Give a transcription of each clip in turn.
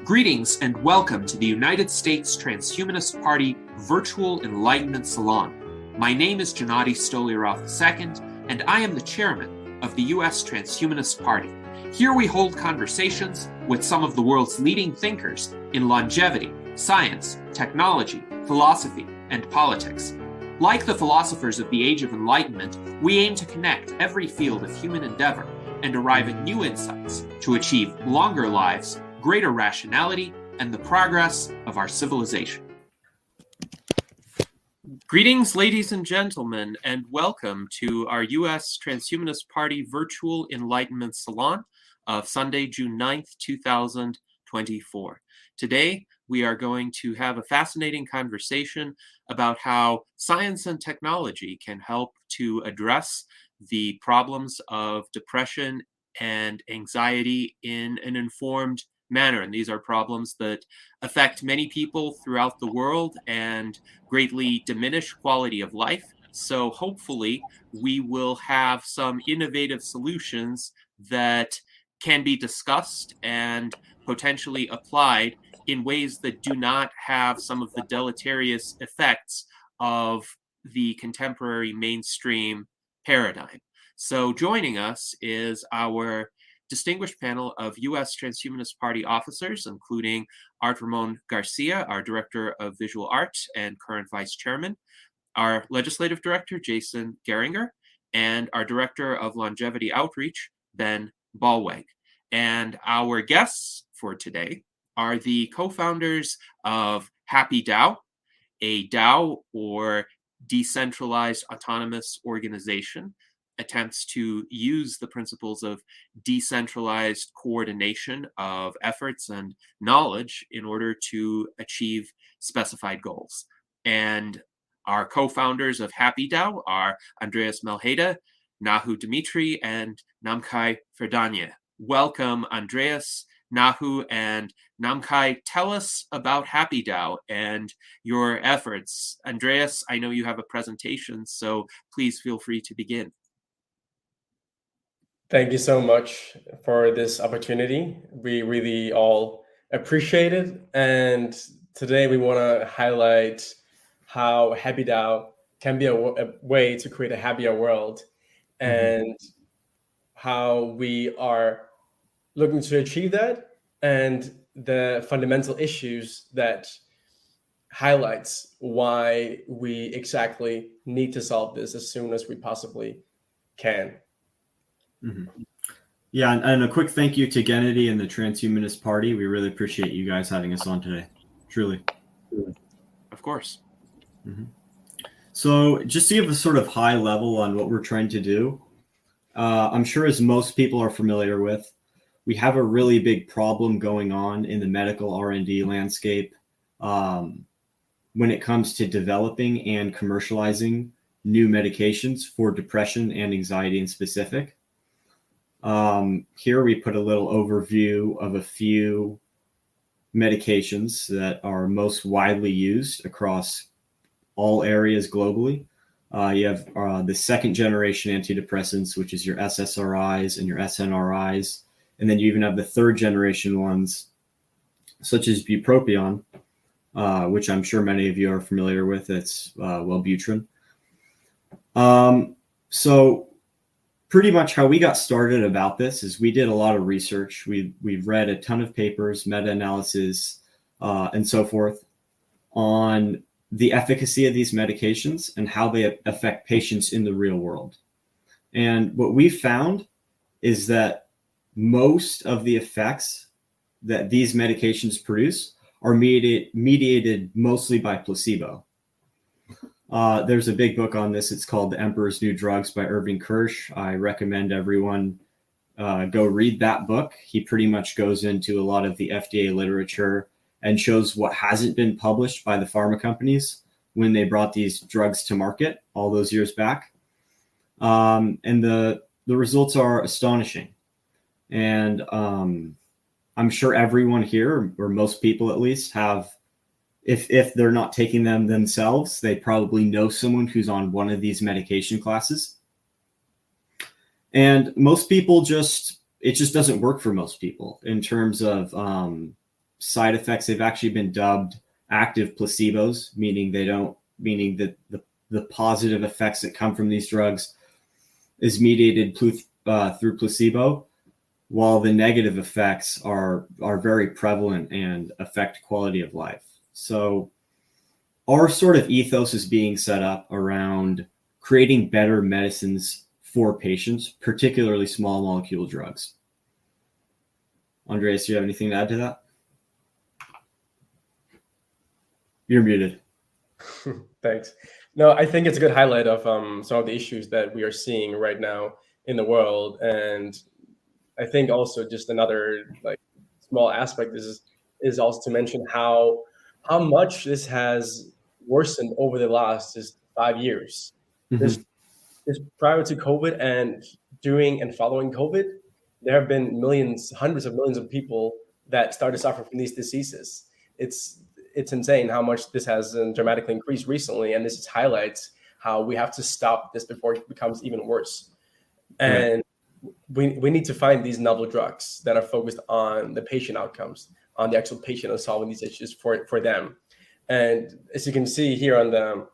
Greetings and welcome to the United States Transhumanist Party Virtual Enlightenment Salon. My name is Gennady Stoliarov II, and I am the chairman of the U.S. Transhumanist Party. Here we hold conversations with some of the world's leading thinkers in longevity, science, technology, philosophy, and politics. Like the philosophers of the Age of Enlightenment, we aim to connect every field of human endeavor and arrive at new insights to achieve longer lives, greater rationality, and the progress of our civilization. Greetings, ladies and gentlemen, and welcome to our U.S. Transhumanist Party Virtual Enlightenment Salon of Sunday, June 9th, 2024. Today, we are going to have a fascinating conversation about how science and technology can help to address the problems of depression and anxiety in an informed manner. And these are problems that affect many people throughout the world and greatly diminish quality of life. So hopefully we will have some innovative solutions that can be discussed and potentially applied in ways that do not have some of the deleterious effects of the contemporary mainstream paradigm. So joining us is our distinguished panel of U.S. Transhumanist Party officers, including Art Ramon Garcia, our Director of Visual Art and current Vice Chairman, our Legislative Director, Jason Geringer, and our Director of Longevity Outreach, Ben Ballweg. And our guests for today are the co-founders of HappyDAO, a DAO or decentralized autonomous organization attempts to use the principles of decentralized coordination of efforts and knowledge in order to achieve specified goals. And our co-founders of HappyDAO are Andreas Melhede, Nahu Dimitri, and Namkhai Ferdaña. Welcome, Andreas, Nahu, and Namkhai. Tell us about HappyDAO and your efforts. Andreas, I know you have a presentation, so please feel free to begin. Thank you so much for this opportunity. We really all appreciate it. And today we want to highlight how HappyDAO can be a way to create a happier world and how we are looking to achieve that and the fundamental issues that highlights why we exactly need to solve this as soon as we possibly can. Yeah, and a quick thank you to Gennady and the Transhumanist Party. We really appreciate you guys having us on today. Truly. Of course. So just to give a sort of high level on what we're trying to do, I'm sure as most people are familiar with, we have a really big problem going on in the medical R&D landscape when it comes to developing and commercializing new medications for depression and anxiety in specific. Here we put a little overview of a few medications that are most widely used across all areas globally. You have the second generation antidepressants, which is your SSRIs and your SNRIs. And then you even have the third generation ones, such as bupropion, which I'm sure many of you are familiar with. It's Wellbutrin. So pretty much how we got started about this is we did a lot of research. We've read a ton of papers, meta-analysis, and so forth on the efficacy of these medications and how they affect patients in the real world. And what we found is that most of the effects that these medications produce are mediated mostly by placebo. There's a big book on this. It's called The Emperor's New Drugs by Irving Kirsch. I recommend everyone go read that book. He pretty much goes into a lot of the FDA literature and shows what hasn't been published by the pharma companies when they brought these drugs to market all those years back. And the results are astonishing. And I'm sure everyone here, or most people at least, have, if they're not taking them themselves, they probably know someone who's on one of these medication classes. And most people it just doesn't work for most people in terms of side effects. They've actually been dubbed active placebos, meaning that the positive effects that come from these drugs is mediated through placebo, while the negative effects are very prevalent and affect quality of life. So our sort of ethos is being set up around creating better medicines for patients, particularly small molecule drugs. Andreas, do you have anything to add to that? You're muted. Thanks. No, I think it's a good highlight of some of the issues that we are seeing right now in the world. And I think also just another like small aspect is also to mention how much this has worsened over the last just 5 years. Mm-hmm. This prior to COVID and during and following COVID, there have been millions, hundreds of millions of people that started suffering from these diseases. It's insane how much this has dramatically increased recently, and this just highlights how we have to stop this before it becomes even worse. And we need to find these novel drugs that are focused on the patient outcomes, on the actual patient and solving these issues for them. And as you can see here on the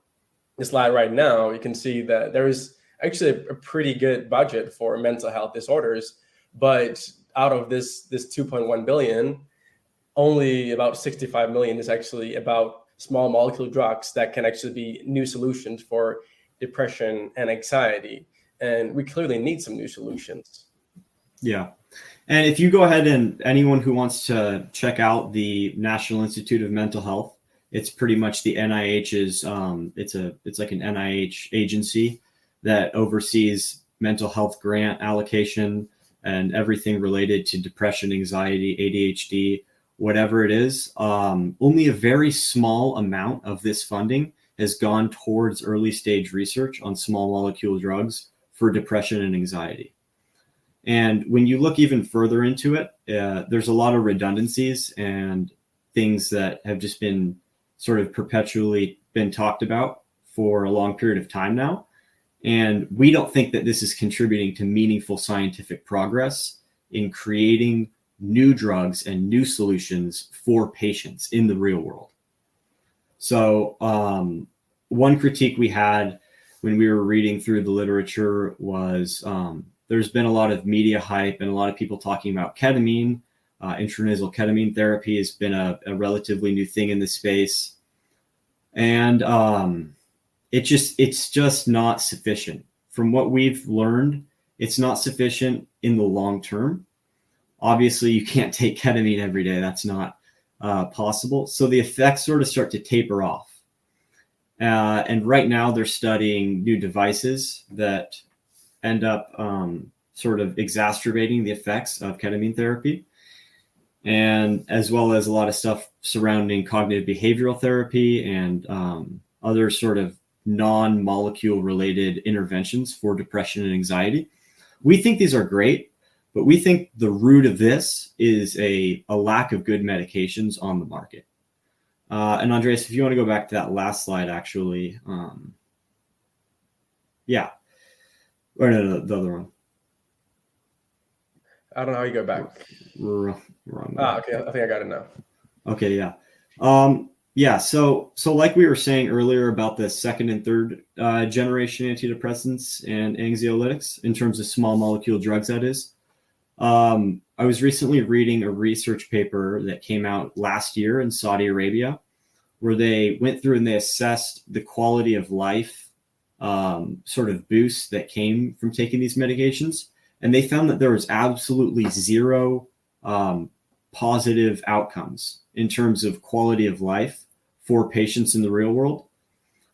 slide right now, you can see that there is actually a pretty good budget for mental health disorders, but out of this 2.1 billion, only about 65 million is actually about small molecule drugs that can actually be new solutions for depression and anxiety. And we clearly need some new solutions. Yeah. And if you go ahead and anyone who wants to check out the National Institute of Mental Health, it's pretty much the NIH's, it's like an NIH agency that oversees mental health grant allocation and everything related to depression, anxiety, ADHD, whatever it is. Only a very small amount of this funding has gone towards early stage research on small molecule drugs for depression and anxiety. And when you look even further into it, there's a lot of redundancies and things that have just been sort of perpetually been talked about for a long period of time now. And we don't think that this is contributing to meaningful scientific progress in creating new drugs and new solutions for patients in the real world. So one critique we had when we were reading through the literature was there's been a lot of media hype and a lot of people talking about ketamine. Intranasal ketamine therapy has been a relatively new thing in the space. And it's just not sufficient. From what we've learned, it's not sufficient in the long term. Obviously, you can't take ketamine every day. That's not possible. So the effects sort of start to taper off. And right now they're studying new devices that end up sort of exacerbating the effects of ketamine therapy, and as well as a lot of stuff surrounding cognitive behavioral therapy and other sort of non-molecule related interventions for depression and anxiety. We think these are great, but we think the root of this is a lack of good medications on the market. And Andreas, if you want to go back to that last slide, actually, yeah, or no, the other one. I don't know how you go back. Wrong. Okay, I think I got it now. Okay, yeah. Yeah, so like we were saying earlier about the second and third generation antidepressants and anxiolytics in terms of small molecule drugs, that is. I was recently reading a research paper that came out last year in Saudi Arabia, where they went through and they assessed the quality of life sort of boosts that came from taking these medications. And they found that there was absolutely zero positive outcomes in terms of quality of life for patients in the real world.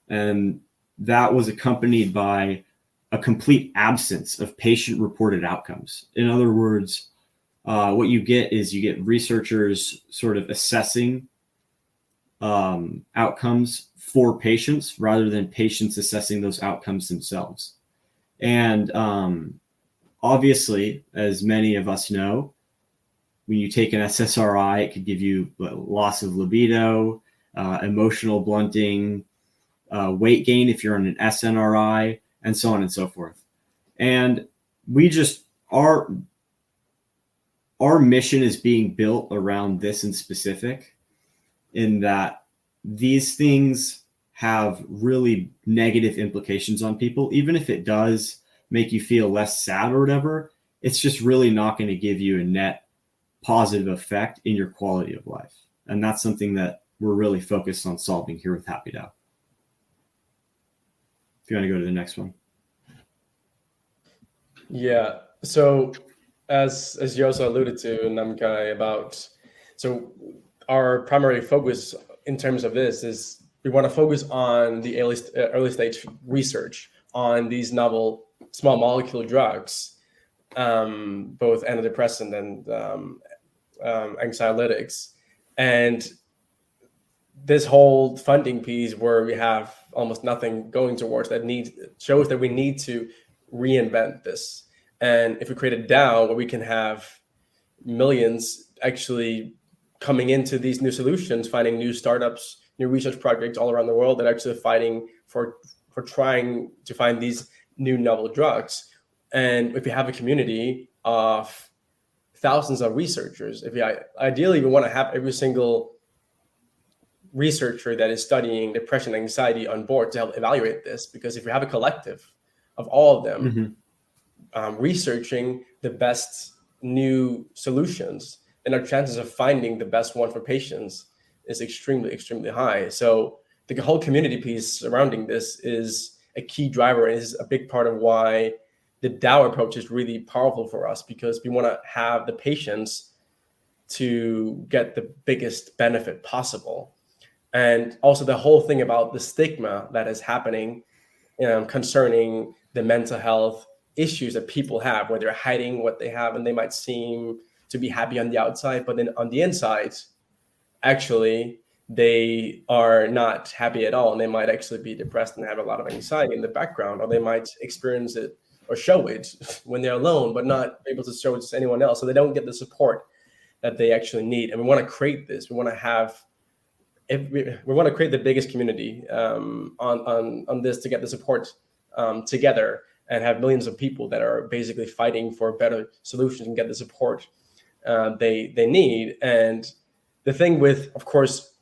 And that was accompanied by a complete absence of patient-reported outcomes. In other words, what you get is you get researchers sort of assessing outcomes for patients rather than patients assessing those outcomes themselves. And obviously, as many of us know, when you take an SSRI, it could give you loss of libido, emotional blunting, weight gain if you're on an SNRI, and so on and so forth. And we just are, our mission is being built around this in specific, in that these things have really negative implications on people. Even if it does make you feel less sad or whatever, it's just really not going to give you a net positive effect in your quality of life. And that's something that we're really focused on solving here with HappyDAO. If you want to go to the next one. Yeah. So as you also alluded to, Namkhai, about, so our primary focus in terms of this is we want to focus on the early stage research on these novel small molecule drugs, both antidepressant and anxiolytics. And this whole funding piece where we have almost nothing going towards that shows that we need to reinvent this. And if we create a DAO where we can have millions actually coming into these new solutions, finding new startups, new research projects all around the world that are actually fighting for trying to find these new novel drugs. And if you have a community of thousands of researchers, ideally we want to have every single researcher that is studying depression and anxiety on board to help evaluate this, because if you have a collective of all of them researching the best new solutions, then our chances of finding the best one for patients is extremely, extremely high. So the whole community piece surrounding this is a key driver, and is a big part of why the DAO approach is really powerful for us, because we want to have the patients to get the biggest benefit possible. And also the whole thing about the stigma that is happening concerning the mental health issues that people have, where they're hiding what they have, and they might seem to be happy on the outside, but then on the inside, actually, they are not happy at all. And they might actually be depressed and have a lot of anxiety in the background, or they might experience it or show it when they're alone, but not able to show it to anyone else. So they don't get the support that they actually need. And we want to create this. We want to create the biggest community on this, to get the support together and have millions of people that are basically fighting for better solutions and get the support they need. And the thing with, of course,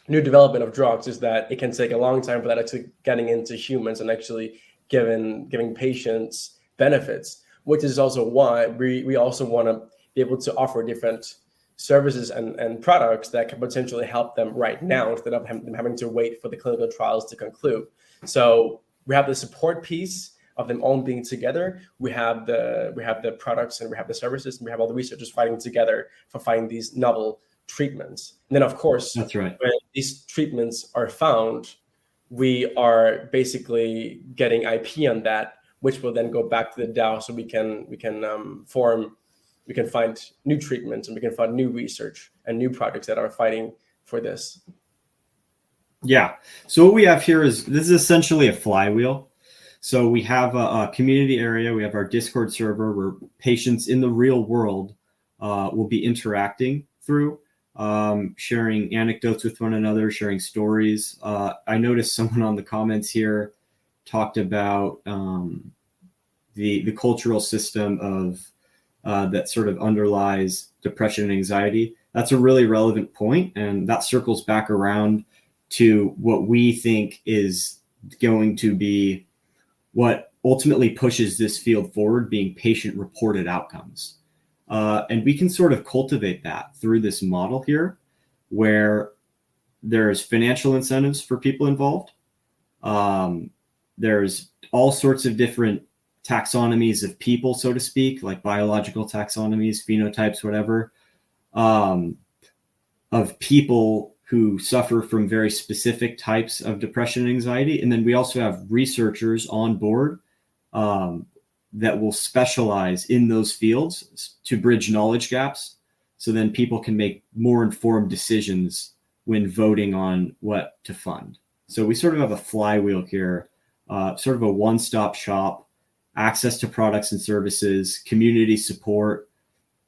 new development of drugs is that it can take a long time for that actually getting into humans and actually giving patients benefits, which is also why we also want to be able to offer different services and products that can potentially help them right now, instead of them having to wait for the clinical trials to conclude. So we have the support piece of them all being together. We have the products, and we have the services, and we have all the researchers fighting together for finding these novel treatments. And then, of course, that's right, when these treatments are found, we are basically getting IP on that, which will then go back to the DAO, so we can find new treatments, and we can find new research and new projects that are fighting for this. Yeah. So what we have here is, this is essentially a flywheel. So we have a community area. We have our Discord server where patients in the real world will be interacting through, sharing anecdotes with one another, sharing stories. I noticed someone on the comments here talked about the cultural system of that sort of underlies depression and anxiety. That's a really relevant point, and that circles back around to what we think is going to be what ultimately pushes this field forward, being patient-reported outcomes. And we can sort of cultivate that through this model here, where there's financial incentives for people involved. There's all sorts of different taxonomies of people, so to speak, like biological taxonomies, phenotypes, whatever, of people who suffer from very specific types of depression and anxiety. And then we also have researchers on board that will specialize in those fields to bridge knowledge gaps. So then people can make more informed decisions when voting on what to fund. So we sort of have a flywheel here, sort of a one-stop shop, access to products and services, community support,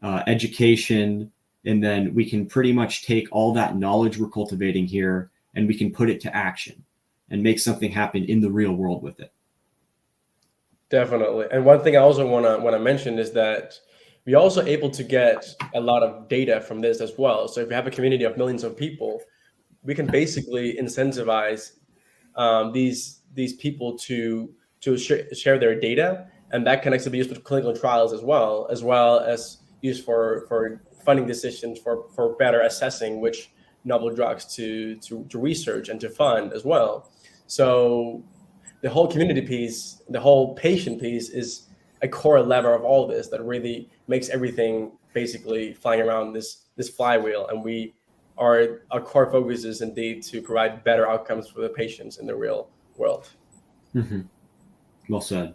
education, and then we can pretty much take all that knowledge we're cultivating here and we can put it to action and make something happen in the real world with it. Definitely. And one thing I also want to mention is that we're also able to get a lot of data from this as well. So if we have a community of millions of people, we can basically incentivize these people to share their data, and that can actually be used for clinical trials as well as used for funding decisions for better assessing which novel drugs to research and to fund as well. So the whole community piece, the whole patient piece is a core lever of all this that really makes everything basically flying around this flywheel. And our core focus is indeed to provide better outcomes for the patients in the real world. Mm-hmm. Well said.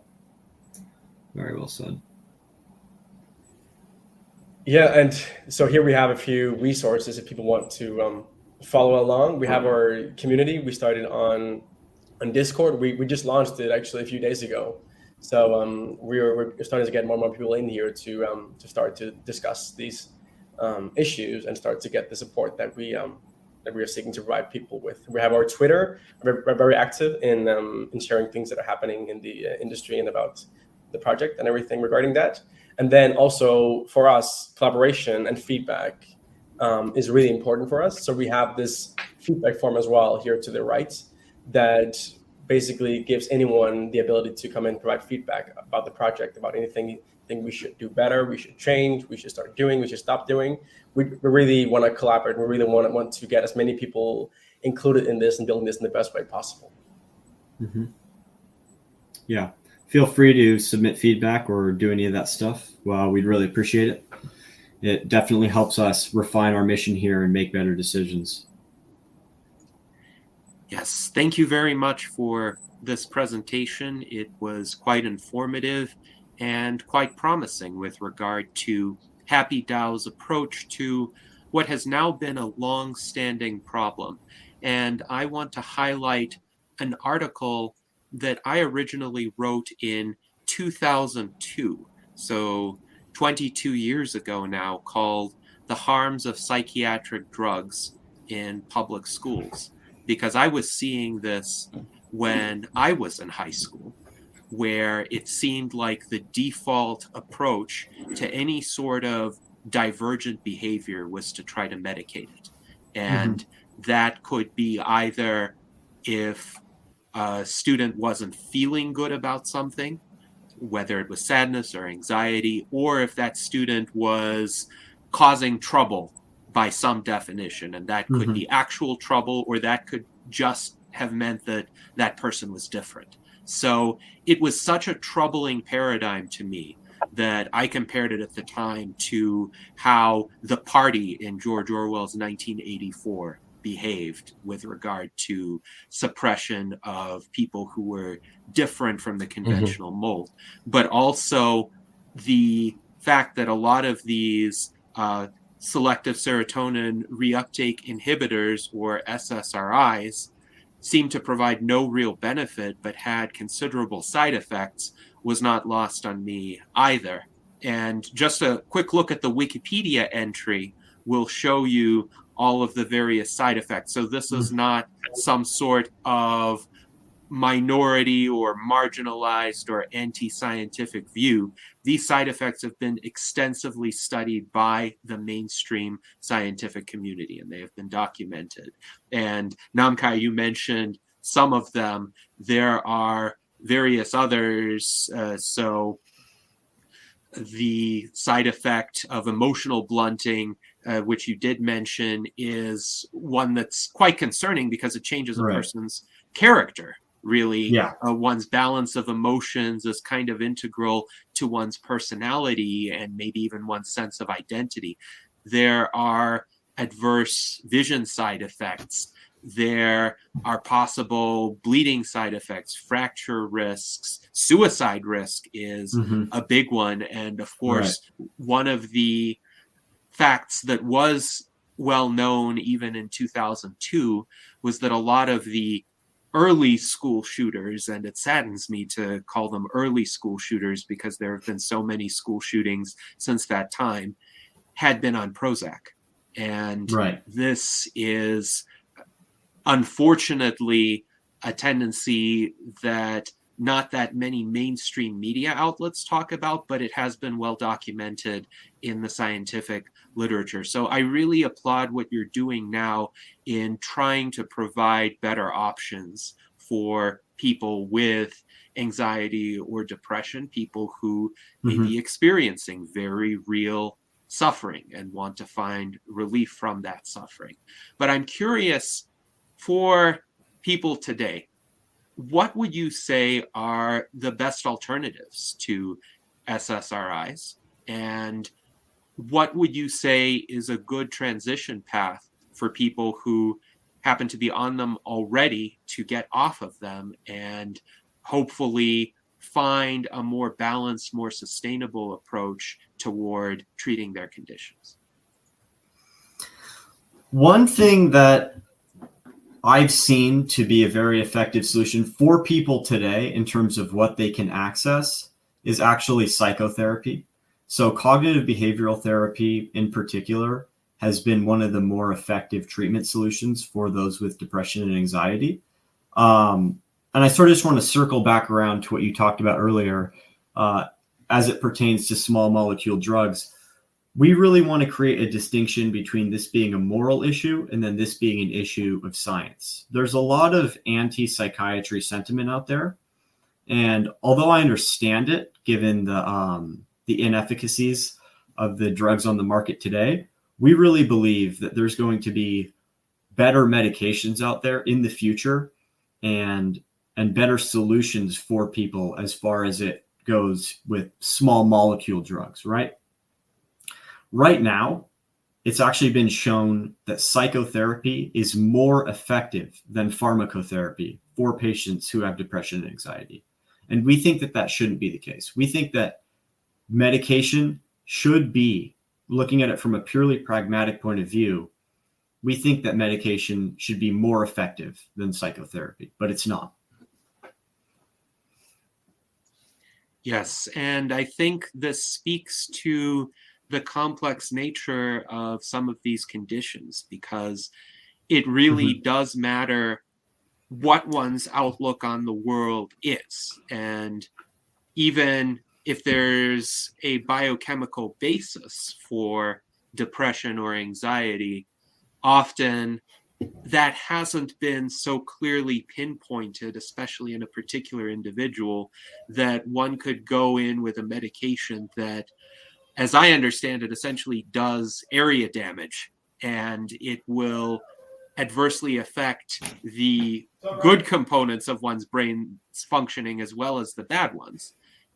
Very well said. Yeah, and so here we have a few resources if people want to follow along. We have our community. We started on Discord. We just launched it actually a few days ago. So we're starting to get more and more people in here to start to discuss these issues and start to get the support that we are seeking to provide people with. We have our Twitter. We're very active in sharing things that are happening in the industry and about the project and everything regarding that. And then also for us, collaboration and feedback is really important for us. So we have this feedback form as well here to the right that basically gives anyone the ability to come and provide feedback about the project, about anything we should do better, we should change, we should start doing, we should stop doing. We really want to collaborate. We really want to get as many people included in this and building this in the best way possible. Mm-hmm. Yeah. Feel free to submit feedback or do any of that stuff. Well, we'd really appreciate it. It definitely helps us refine our mission here and make better decisions. Yes, thank you very much for this presentation. It was quite informative and quite promising with regard to HappyDAO's approach to what has now been a long-standing problem. And I want to highlight an article that I originally wrote in 2002, so 22 years ago now, called "The Harms of Psychiatric Drugs in Public Schools," because I was seeing this when I was in high school, where it seemed like the default approach to any sort of divergent behavior was to try to medicate it. And that could be either if a student wasn't feeling good about something, whether it was sadness or anxiety, or if that student was causing trouble by some definition, and that could be actual trouble, or that could just have meant that that person was different. So it was such a troubling paradigm to me that I compared it at the time to how the party in George Orwell's 1984 behaved with regard to suppression of people who were different from the conventional mold, but also the fact that a lot of these selective serotonin reuptake inhibitors, or SSRIs, seemed to provide no real benefit but had considerable side effects was not lost on me either. And just a quick look at the Wikipedia entry will show you all of the various side effects. So this is not some sort of minority or marginalized or anti-scientific view. These side effects have been extensively studied by the mainstream scientific community, and they have been documented. And Namkhai, you mentioned some of them. There are various others. So the side effect of emotional blunting, which you did mention, is one that's quite concerning because it changes a person's character. Really, one's balance of emotions is kind of integral to one's personality and maybe even one's sense of identity. There are adverse vision side effects. There are possible bleeding side effects, fracture risks, suicide risk is a big one. And of course, one of the facts that was well known even in 2002 was that a lot of the early school shooters, and it saddens me to call them early school shooters because there have been so many school shootings since that time, had been on Prozac. And this is unfortunately a tendency that not that many mainstream media outlets talk about, but it has been well documented in the scientific literature. So I really applaud what you're doing now in trying to provide better options for people with anxiety or depression, people who may be experiencing very real suffering and want to find relief from that suffering. But I'm curious, for people today, what would you say are the best alternatives to SSRIs? And what would you say is a good transition path for people who happen to be on them already to get off of them and hopefully find a more balanced, more sustainable approach toward treating their conditions? One thing that I've seen to be a very effective solution for people today in terms of what they can access is actually psychotherapy. So cognitive behavioral therapy in particular has been one of the more effective treatment solutions for those with depression and anxiety. And I sort of just want to circle back around to what you talked about earlier as it pertains to small molecule drugs. We really want to create a distinction between this being a moral issue and then this being an issue of science. There's a lot of anti-psychiatry sentiment out there. And although I understand it, given the inefficacies of the drugs on the market today, we really believe that there's going to be better medications out there in the future and better solutions for people as far as it goes with small molecule drugs, right? Right now, it's actually been shown that psychotherapy is more effective than pharmacotherapy for patients who have depression and anxiety. And we think that that shouldn't be the case. We think that medication should be, looking at it from a purely pragmatic point of view, we think that medication should be more effective than psychotherapy, but it's not. Yes, and I think this speaks to the complex nature of some of these conditions, because it really does matter what one's outlook on the world is. And even if there's a biochemical basis for depression or anxiety, often that hasn't been so clearly pinpointed, especially in a particular individual, that one could go in with a medication that, as I understand it, essentially does area damage, and it will adversely affect the good components of one's brain's functioning as well as the bad ones.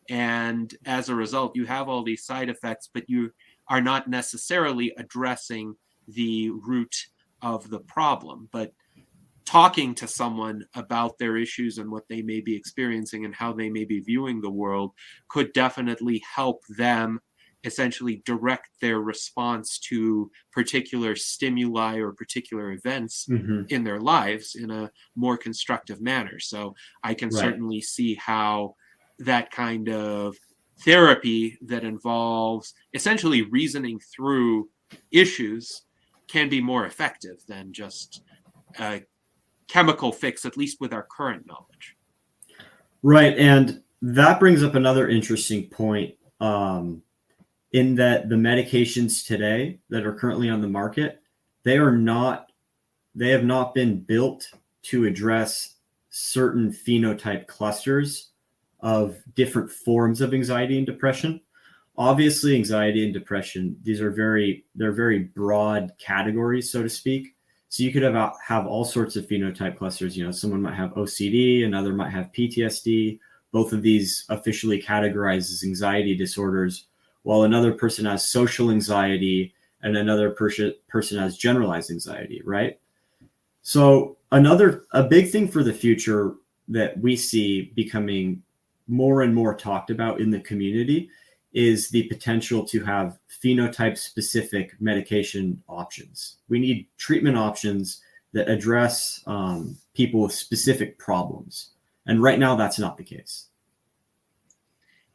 And as a result, you have all these side effects, but you are not necessarily addressing the root of the problem. But talking to someone about their issues and what they may be experiencing and how they may be viewing the world could definitely help them essentially direct their response to particular stimuli or particular events in their lives in a more constructive manner. So I can certainly see how that kind of therapy that involves essentially reasoning through issues can be more effective than just a chemical fix, at least with our current knowledge. Right. And that brings up another interesting point. In that the medications today that are currently on the market, they have not been built to address certain phenotype clusters of different forms of anxiety and depression. Obviously, anxiety and depression, they're very broad categories, so to speak. So you could have all sorts of phenotype clusters. You know, someone might have OCD, another might have PTSD. Both of these officially categorized as anxiety disorders, while another person has social anxiety and another person has generalized anxiety, right? So a big thing for the future that we see becoming more and more talked about in the community is the potential to have phenotype-specific medication options. We need treatment options that address people with specific problems. And right now, that's not the case.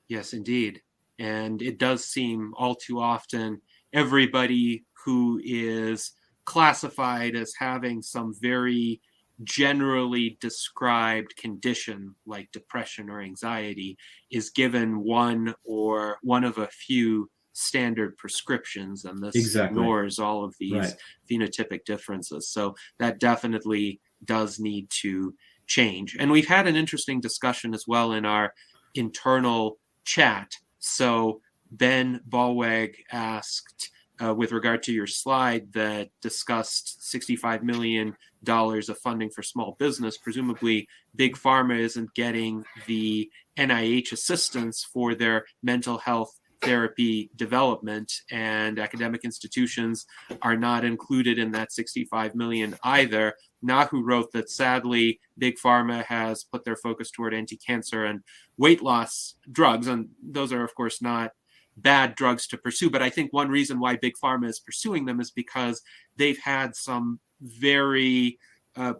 Yes, indeed. And it does seem all too often everybody who is classified as having some very generally described condition like depression or anxiety is given one of a few standard prescriptions, and this Exactly. ignores all of these Right. phenotypic differences. So that definitely does need to change. And we've had an interesting discussion as well in our internal chat. So Ben Ballweg asked, with regard to your slide that discussed $65 million of funding for small business, presumably Big Pharma isn't getting the NIH assistance for their mental health therapy development, and academic institutions are not included in that 65 million either. Nahu wrote that sadly, Big Pharma has put their focus toward anti-cancer and weight loss drugs, and those are of course not bad drugs to pursue, but I think one reason why Big Pharma is pursuing them is because they've had some very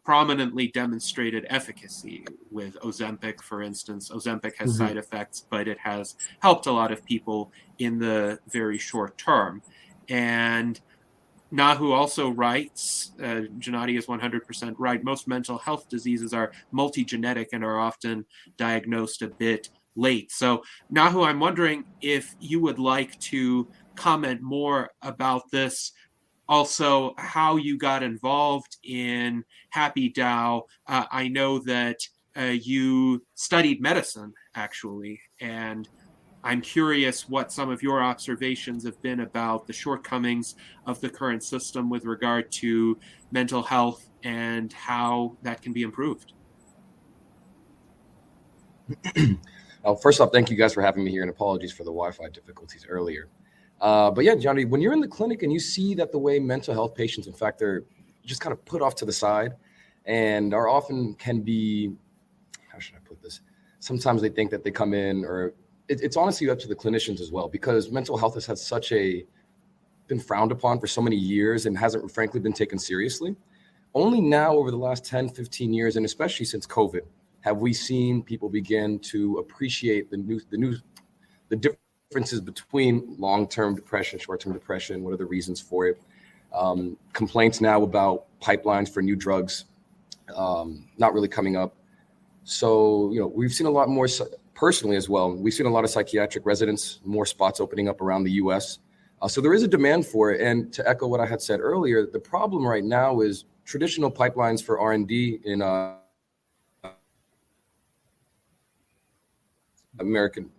prominently demonstrated efficacy with Ozempic, for instance. Ozempic has side effects, but it has helped a lot of people in the very short term. And Nahu also writes, Gennady is 100% right, most mental health diseases are multi-genetic and are often diagnosed a bit late. So Nahu, I'm wondering if you would like to comment more about this, also how you got involved in HappyDAO. I know that you studied medicine, actually, and I'm curious what some of your observations have been about the shortcomings of the current system with regard to mental health and how that can be improved. First off, thank you guys for having me here, and apologies for the Wi-Fi difficulties earlier. But yeah, Johnny, when you're in the clinic and you see that the way mental health patients, in fact, they're just kind of put off to the side and are often can be, how should I put this? Sometimes they think that they come in, or it's honestly up to the clinicians as well, because mental health has had been frowned upon for so many years and hasn't frankly been taken seriously. Only now over the last 10, 15 years, and especially since COVID, have we seen people begin to appreciate the differences between long-term depression, short-term depression, what are the reasons for it. Complaints now about pipelines for new drugs not really coming up. So, we've seen a lot more personally as well. We've seen a lot of psychiatric residents, more spots opening up around the US. So there is a demand for it. And to echo what I had said earlier, the problem right now is traditional pipelines for R&D in American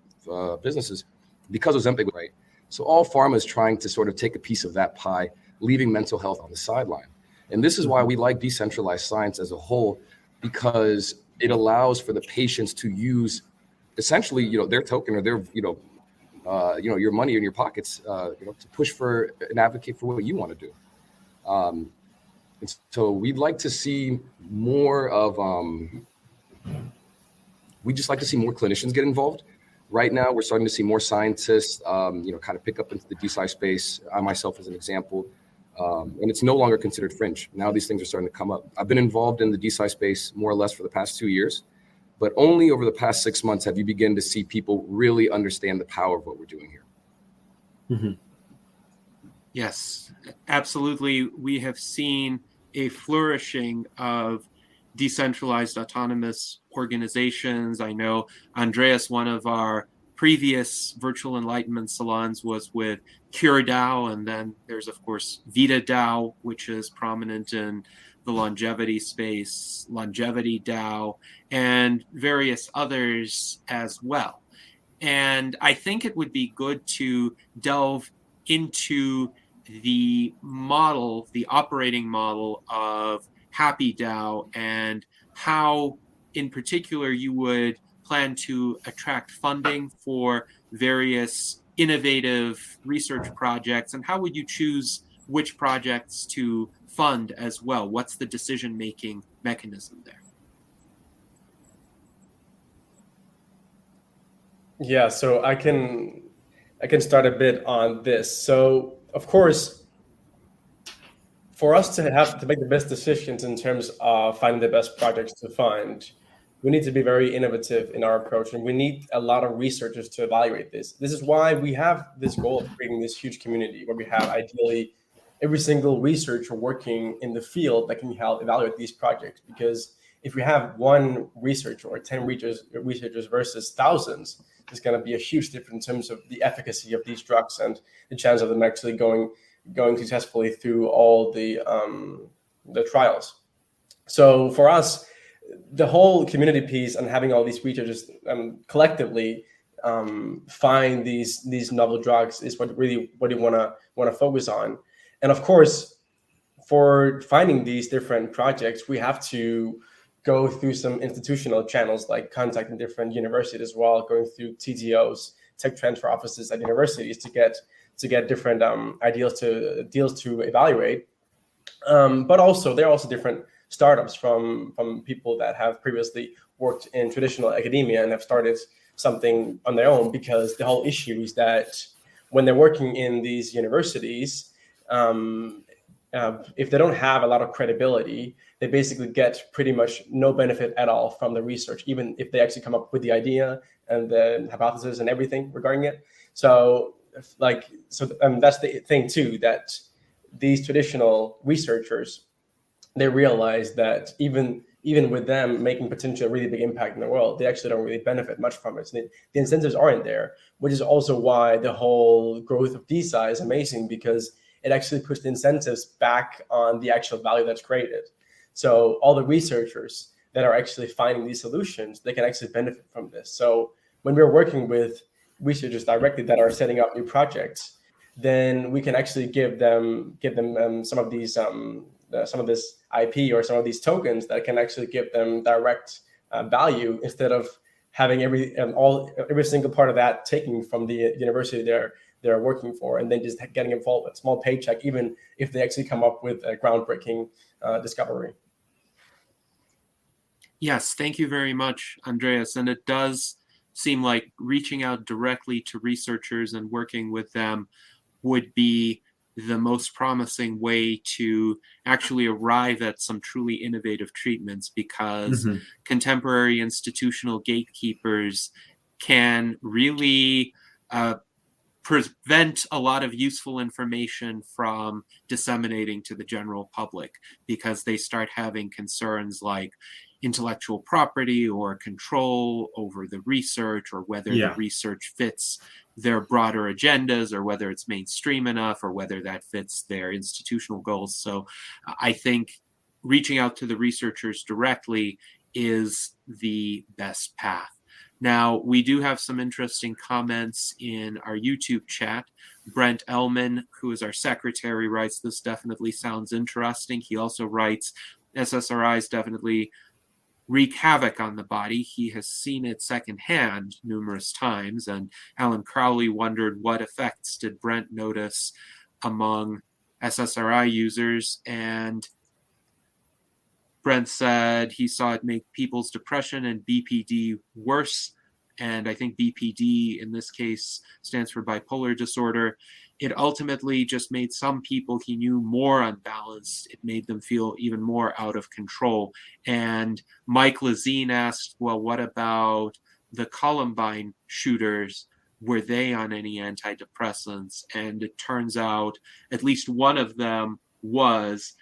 businesses, because Ozempic was right. So all pharma is trying to sort of take a piece of that pie, leaving mental health on the sideline. And this is why we like decentralized science as a whole, because it allows for the patients to use essentially, their token or their, your money in your pockets, to push for and advocate for what you want to do. And so we'd like to see more of, we just like to see more clinicians get involved. Right now, we're starting to see more scientists, kind of pick up into the DeSci space. I myself, as an example, and it's no longer considered fringe. Now these things are starting to come up. I've been involved in the DeSci space more or less for the past 2 years, but only over the past 6 months have you begun to see people really understand the power of what we're doing here. Yes, absolutely. We have seen a flourishing of decentralized autonomous organizations. I know, Andreas, one of our previous virtual enlightenment salons was with CureDAO, and then there's, of course, VitaDAO, which is prominent in the longevity space, Longevity DAO, and various others as well. And I think it would be good to delve into the model, the operating model of HappyDAO, and how in particular you would plan to attract funding for various innovative research projects, and how would you choose which projects to fund as well? What's the decision-making mechanism there? Yeah, so I can start a bit on this. So of course, for us to have to make the best decisions in terms of finding the best projects to fund, we need to be very innovative in our approach, and we need a lot of researchers to evaluate this. This is why we have this goal of creating this huge community where we have ideally every single researcher working in the field that can help evaluate these projects. Because if we have one researcher or 10 researchers versus thousands, there's going to be a huge difference in terms of the efficacy of these drugs and the chance of them actually going successfully through all the trials. So for us, the whole community piece and having all these researchers collectively find these novel drugs is what you want to focus on. And of course, for finding these different projects, we have to go through some institutional channels, like contacting different universities as well, going through TTOs, tech transfer offices at universities to get different deals to evaluate. But also, there are also different startups from people that have previously worked in traditional academia and have started something on their own, because the whole issue is that when they're working in these universities, if they don't have a lot of credibility, they basically get pretty much no benefit at all from the research, even if they actually come up with the idea and the hypothesis and everything regarding it. So that's the thing too, that these traditional researchers, they realize that even with them making potentially a really big impact in the world, they actually don't really benefit much from it. So the incentives aren't there, which is also why the whole growth of DeSci is amazing, because it actually puts the incentives back on the actual value that's created. So all the researchers that are actually finding these solutions, they can actually benefit from this. So when we're working with researchers directly that are setting up new projects, then we can actually give them some of these some of this IP or some of these tokens that can actually give them direct value, instead of having every single part of that taken from the university they're working for, and then just getting involved with a small paycheck, even if they actually come up with a groundbreaking discovery. Yes, thank you very much, Andreas. And it does seem like reaching out directly to researchers and working with them would be the most promising way to actually arrive at some truly innovative treatments, because contemporary institutional gatekeepers can really prevent a lot of useful information from disseminating to the general public, because they start having concerns like intellectual property or control over the research, or whether the research fits their broader agendas, or whether it's mainstream enough, or whether that fits their institutional goals. So I think reaching out to the researchers directly is the best path. Now, we do have some interesting comments in our YouTube chat. Brent Ellman, who is our secretary, writes, "This definitely sounds interesting." He also writes, "SSRIs definitely wreak havoc on the body. He has seen it secondhand numerous times." And Alan Crowley wondered, what effects did Brent notice among SSRI users? And Brent said he saw it make people's depression and BPD worse. And I think BPD in this case stands for bipolar disorder. It ultimately just made some people he knew more unbalanced. It made them feel even more out of control. And Mike Lazine asked, well, what about the Columbine shooters? Were they on any antidepressants? And it turns out at least one of them was.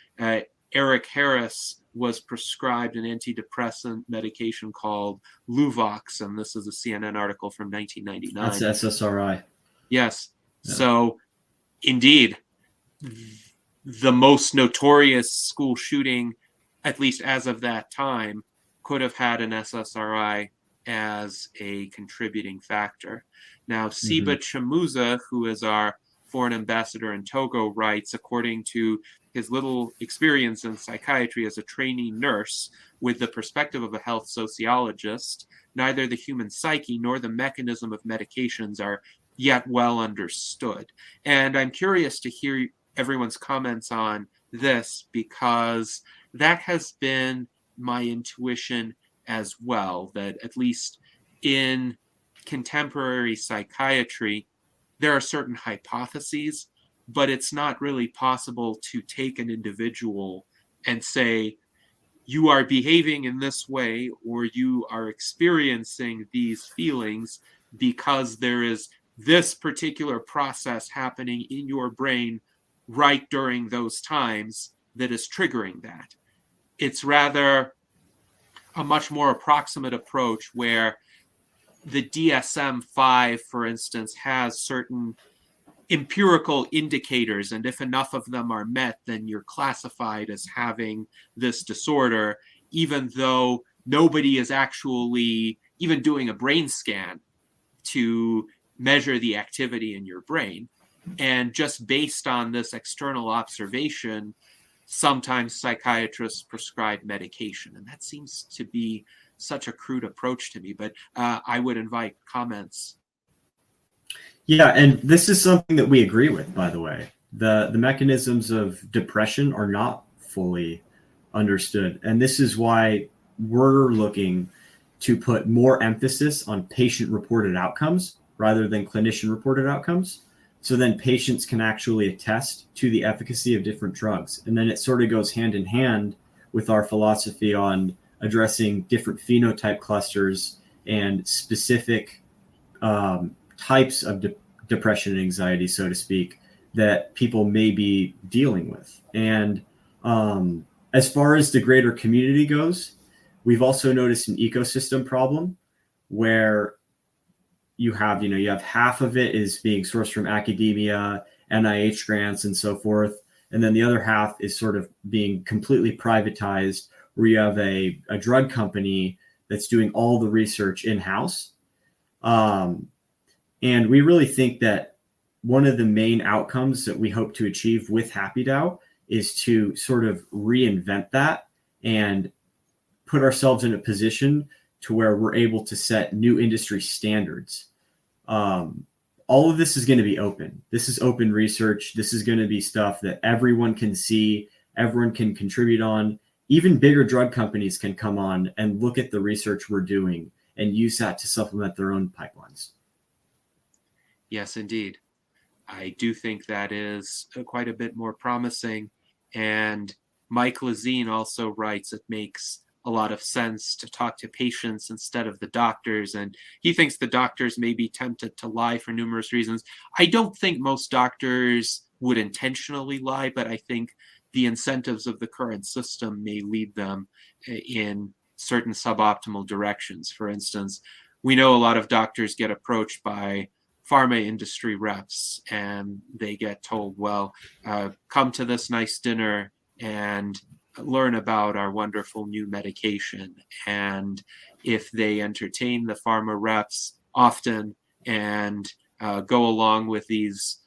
Eric Harris was prescribed an antidepressant medication called Luvox, and this is a CNN article from 1999. That's SSRI. Yes. Yeah. So, indeed, the most notorious school shooting, at least as of that time, could have had an SSRI as a contributing factor. Now, Siba Chamuza, who is our foreign ambassador in Togo, writes, according to his little experience in psychiatry as a trainee nurse with the perspective of a health sociologist, neither the human psyche nor the mechanism of medications are yet well understood. And I'm curious to hear everyone's comments on this, because that has been my intuition as well, that at least in contemporary psychiatry, there are certain hypotheses, but it's not really possible to take an individual and say, you are behaving in this way, or you are experiencing these feelings because there is this particular process happening in your brain right during those times that is triggering that. It's rather a much more approximate approach where the DSM-5, for instance, has certain empirical indicators, and if enough of them are met, then you're classified as having this disorder, even though nobody is actually even doing a brain scan to measure the activity in your brain. And just based on this external observation, sometimes psychiatrists prescribe medication. And that seems to be such a crude approach to me, but I would invite comments. Yeah, and this is something that we agree with, by the way. The mechanisms of depression are not fully understood. And this is why we're looking to put more emphasis on patient-reported outcomes rather than clinician-reported outcomes. So then patients can actually attest to the efficacy of different drugs. And then it sort of goes hand in hand with our philosophy on addressing different phenotype clusters and specific types of depression and anxiety, so to speak, that people may be dealing with. And as far as the greater community goes, we've also noticed an ecosystem problem where you have half of it is being sourced from academia, NIH grants, and so forth. And then the other half is sort of being completely privatized, where you have a drug company that's doing all the research in-house. And we really think that one of the main outcomes that we hope to achieve with HappyDAO is to sort of reinvent that and put ourselves in a position to where we're able to set new industry standards. All of this is going to be open. This is open research. This is going to be stuff that everyone can see, everyone can contribute on. Even bigger drug companies can come on and look at the research we're doing and use that to supplement their own pipelines. Yes, indeed. I do think that is quite a bit more promising. And Mike Lazine also writes it makes a lot of sense to talk to patients instead of the doctors. And he thinks the doctors may be tempted to lie for numerous reasons. I don't think most doctors would intentionally lie, but I think the incentives of the current system may lead them in certain suboptimal directions. For instance, we know a lot of doctors get approached by pharma industry reps and they get told, well, come to this nice dinner and learn about our wonderful new medication. And if they entertain the pharma reps often and go along with these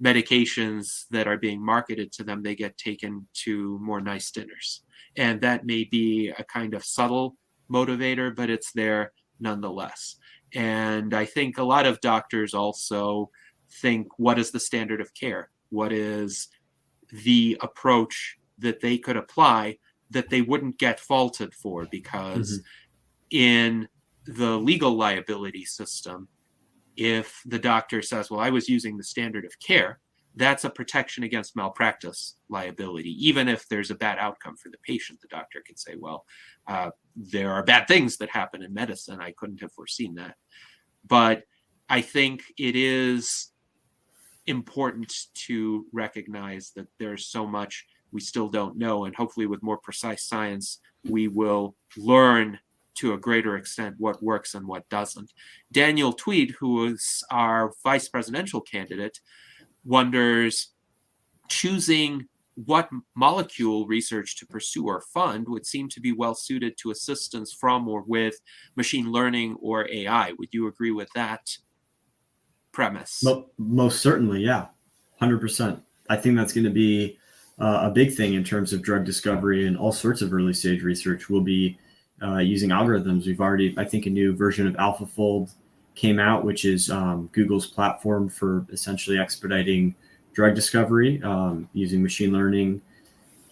medications that are being marketed to them, they get taken to more nice dinners. And that may be a kind of subtle motivator, but it's there nonetheless. And I think a lot of doctors also think, what is the standard of care? What is the approach that they could apply that they wouldn't get faulted for? Because in the legal liability system, if the doctor says, well, I was using the standard of care, that's a protection against malpractice liability. Even if there's a bad outcome for the patient, the doctor can say, well, there are bad things that happen in medicine. I couldn't have foreseen that. But I think it is important to recognize that there's so much we still don't know. And hopefully with more precise science, we will learn to a greater extent what works and what doesn't. Daniel Tweed, who is our vice presidential candidate, wonders, choosing what molecule research to pursue or fund would seem to be well suited to assistance from or with machine learning or AI. Would you agree with that premise? Most certainly, yeah, 100%. I think that's going to be a big thing in terms of drug discovery, and all sorts of early stage research will be using algorithms. We've already, I think, a new version of AlphaFold came out, which is Google's platform for essentially expediting drug discovery using machine learning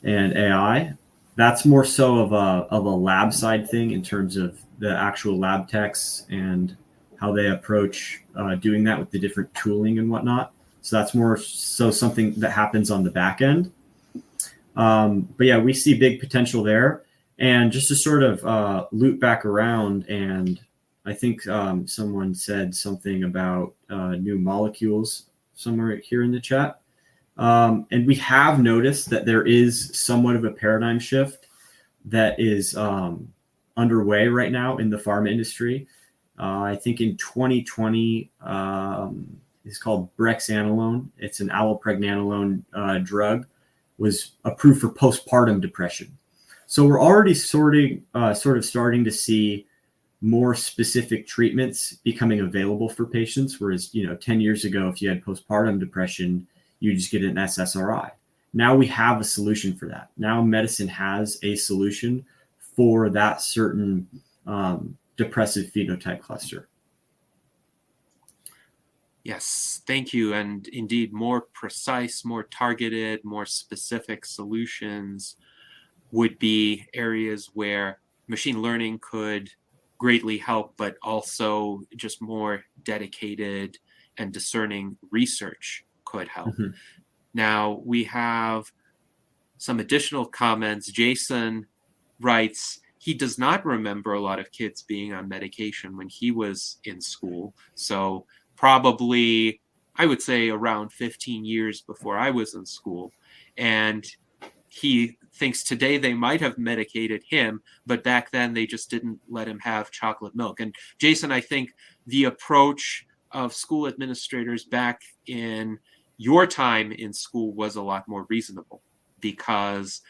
and AI. That's more so of a lab side thing in terms of the actual lab techs and how they approach doing that with the different tooling and whatnot. So that's more so something that happens on the back end. But yeah, we see big potential there. And just to sort of loop back around, and I think someone said something about new molecules somewhere here in the chat. And we have noticed that there is somewhat of a paradigm shift that is underway right now in the pharma industry. I think in 2020, it's called brexanolone. It's an allopregnanolone drug, was approved for postpartum depression. So we're already sort of starting to see more specific treatments becoming available for patients. Whereas, 10 years ago, if you had postpartum depression, you just get an SSRI. Now we have a solution for that. Now medicine has a solution for that certain depressive phenotype cluster. Yes, thank you. And indeed, more precise, more targeted, more specific solutions would be areas where machine learning could greatly help, but also just more dedicated and discerning research could help. Mm-hmm. Now, we have some additional comments. Jason writes, he does not remember a lot of kids being on medication when he was in school. So probably, I would say, around 15 years before I was in school. And he thinks today they might have medicated him, but back then they just didn't let him have chocolate milk. And Jason, I think the approach of school administrators back in your time in school was a lot more reasonable, because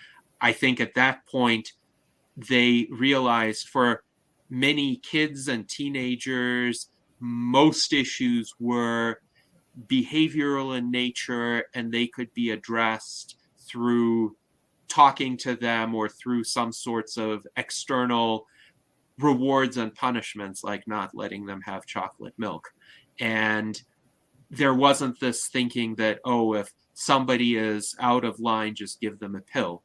I think at that point they realized for many kids and teenagers, most issues were behavioral in nature, and they could be addressed through talking to them or through some sorts of external rewards and punishments, like not letting them have chocolate milk. And there wasn't this thinking that, oh, if somebody is out of line, just give them a pill.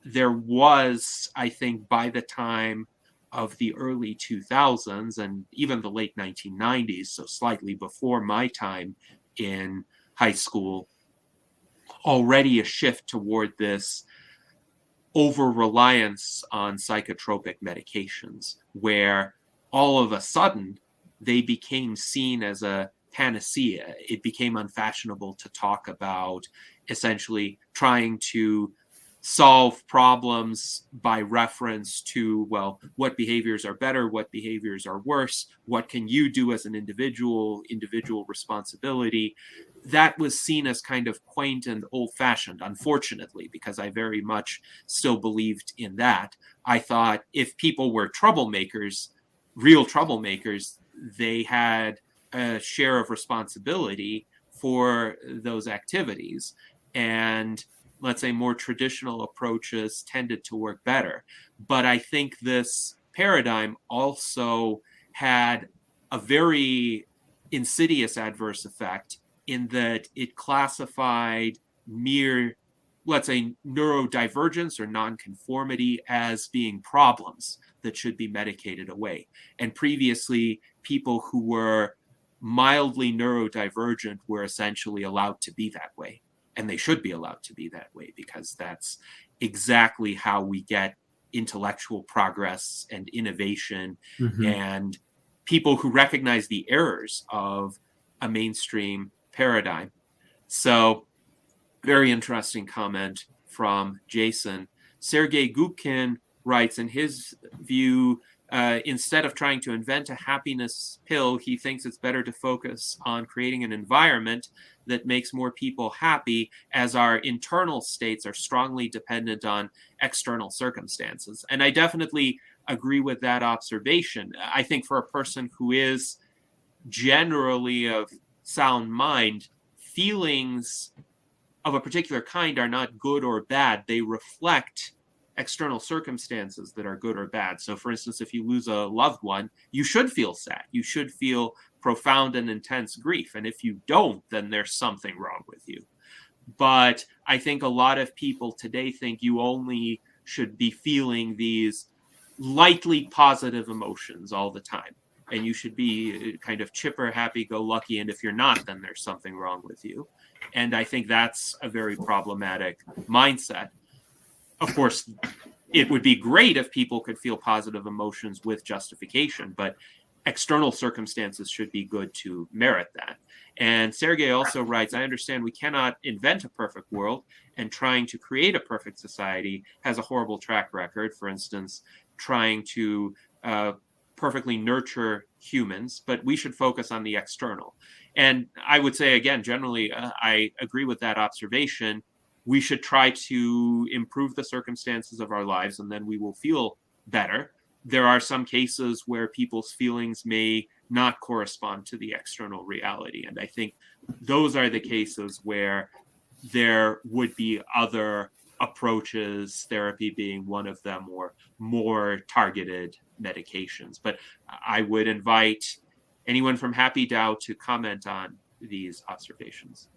There was, I think, by the time of the early 2000s and even the late 1990s, so slightly before my time in high school, already a shift toward this over-reliance on psychotropic medications, where all of a sudden they became seen as a panacea. It became unfashionable to talk about essentially trying to solve problems by reference to, well, what behaviors are better, what behaviors are worse, what can you do as an individual responsibility. That was seen as kind of quaint and old-fashioned, unfortunately, because I very much still believed in that. I thought if people were troublemakers, real troublemakers, they had a share of responsibility for those activities. And let's say more traditional approaches tended to work better. But I think this paradigm also had a very insidious adverse effect in that it classified mere, let's say, neurodivergence or nonconformity as being problems that should be medicated away. And previously, people who were mildly neurodivergent were essentially allowed to be that way. And they should be allowed to be that way, because that's exactly how we get intellectual progress and innovation, and people who recognize the errors of a mainstream paradigm. So, very interesting comment from Jason. Sergei Gubkin writes, in his view, instead of trying to invent a happiness pill, he thinks it's better to focus on creating an environment that makes more people happy, as our internal states are strongly dependent on external circumstances. And I definitely agree with that observation. I think for a person who is generally of sound mind, feelings of a particular kind are not good or bad. They reflect external circumstances that are good or bad. So, for instance, if you lose a loved one, you should feel sad. You should feel profound and intense grief. And if you don't, then there's something wrong with you. But I think a lot of people today think you only should be feeling these lightly positive emotions all the time. And you should be kind of chipper, happy-go-lucky. And if you're not, then there's something wrong with you. And I think that's a very problematic mindset. Of course, it would be great if people could feel positive emotions with justification, but external circumstances should be good to merit that. And Sergey also writes, I understand we cannot invent a perfect world, and trying to create a perfect society has a horrible track record. For instance, trying to perfectly nurture humans, but we should focus on the external. And I would say, again, generally, I agree with that observation. We should try to improve the circumstances of our lives, and then we will feel better. There are some cases where people's feelings may not correspond to the external reality. And I think those are the cases where there would be other approaches, therapy being one of them, or more targeted medications. But I would invite anyone from HappyDAO to comment on these observations.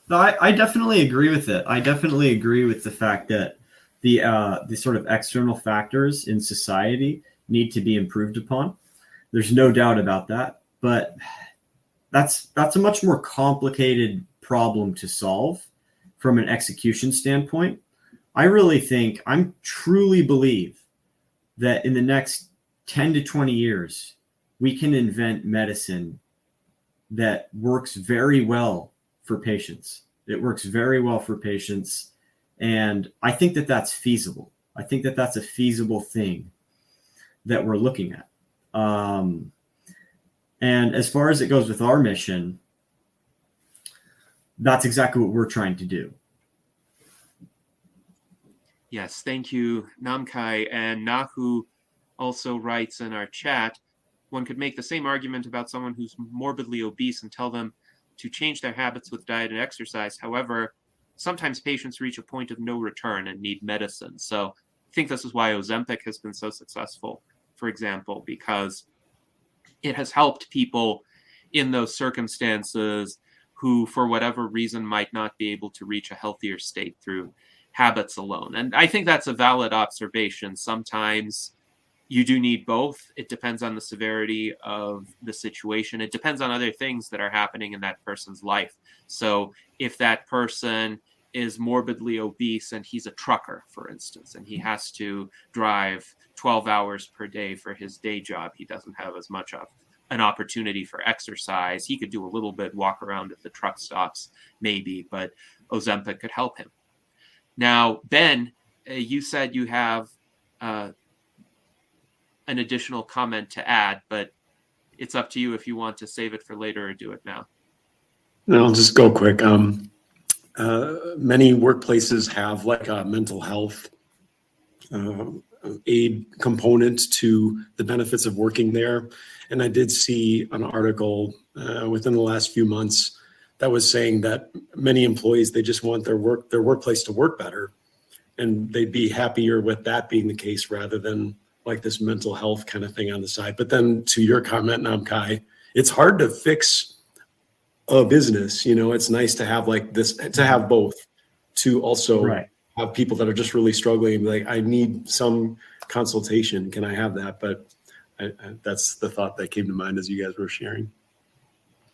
No, I definitely agree with it. I definitely agree with the fact that the sort of external factors in society need to be improved upon. There's no doubt about that. But that's a much more complicated problem to solve from an execution standpoint. I truly believe that in the next 10 to 20 years, we can invent medicine that works very well for patients. It works very well for patients. And I think that that's feasible. I think that that's a feasible thing that we're looking at. And as far as it goes with our mission, that's exactly what we're trying to do. Yes, thank you, Namkhai. And Nahu also writes in our chat, one could make the same argument about someone who's morbidly obese and tell them to change their habits with diet and exercise. However, sometimes patients reach a point of no return and need medicine. So I think this is why Ozempic has been so successful, for example, because it has helped people in those circumstances who, for whatever reason, might not be able to reach a healthier state through habits alone. And I think that's a valid observation. Sometimes you do need both. It depends on the severity of the situation. It depends on other things that are happening in that person's life. So if that person is morbidly obese and he's a trucker, for instance, and he has to drive 12 hours per day for his day job, he doesn't have as much of an opportunity for exercise. He could do a little bit, walk around at the truck stops, maybe, but Ozempic could help him. Now, Ben, you said you have an additional comment to add, but it's up to you if you want to save it for later or do it now. No, I'll just go quick. Many workplaces have like a mental health aid component to the benefits of working there. And I did see an article within the last few months that was saying that many employees, they just want their workplace to work better. And they'd be happier with that being the case rather than like this mental health kind of thing on the side. But then to your comment, Namkhai, it's hard to fix a business. You know, it's nice to have like this, to have both, to also have people that are just really struggling. Like, I need some consultation. Can I have that? But that's the thought that came to mind as you guys were sharing.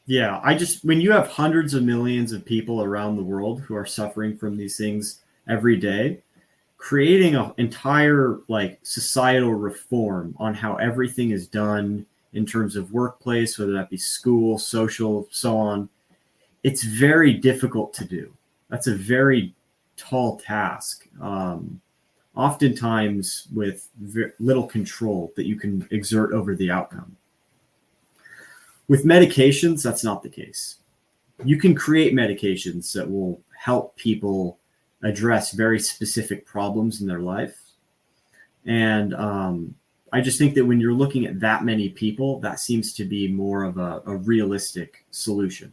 Yeah, when you have hundreds of millions of people around the world who are suffering from these things every day, creating an entire like societal reform on how everything is done in terms of workplace, whether that be school, social, so on, it's very difficult to do. That's a very tall task, oftentimes with little control that you can exert over the outcome. With medications, that's not the case. You can create medications that will help people address very specific problems in their life. And I just think that when you're looking at that many people, that seems to be more of a realistic solution.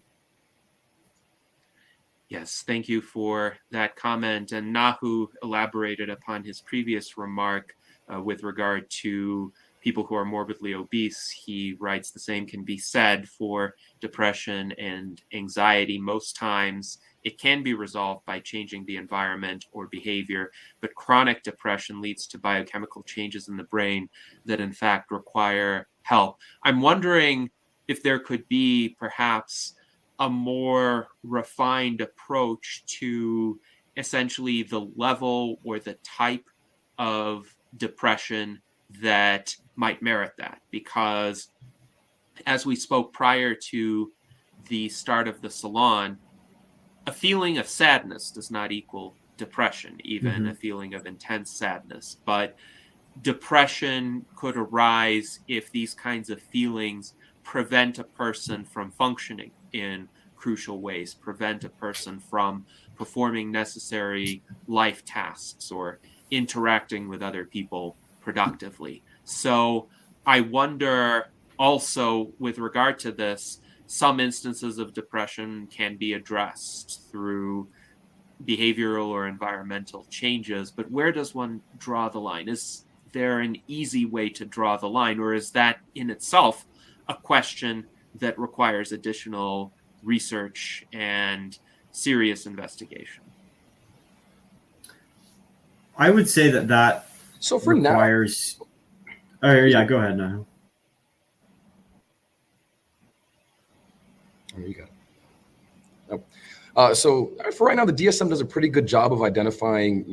Yes, thank you for that comment. And Nahu elaborated upon his previous remark with regard to people who are morbidly obese. He writes the same can be said for depression and anxiety. Most times it can be resolved by changing the environment or behavior, but chronic depression leads to biochemical changes in the brain that in fact require help. I'm wondering if there could be perhaps a more refined approach to essentially the level or the type of depression that might merit that, because as we spoke prior to the start of the salon, a feeling of sadness does not equal depression, even a feeling of intense sadness. But depression could arise if these kinds of feelings prevent a person from functioning in crucial ways, prevent a person from performing necessary life tasks or interacting with other people productively. So I wonder also, with regard to this, some instances of depression can be addressed through behavioral or environmental changes, but where does one draw the line? Is there an easy way to draw the line, or is that in itself a question that requires additional research and serious investigation? I would say that So for requires. Oh, yeah, go ahead, Nahu. now, you got it. So for right now, the DSM does a pretty good job of identifying,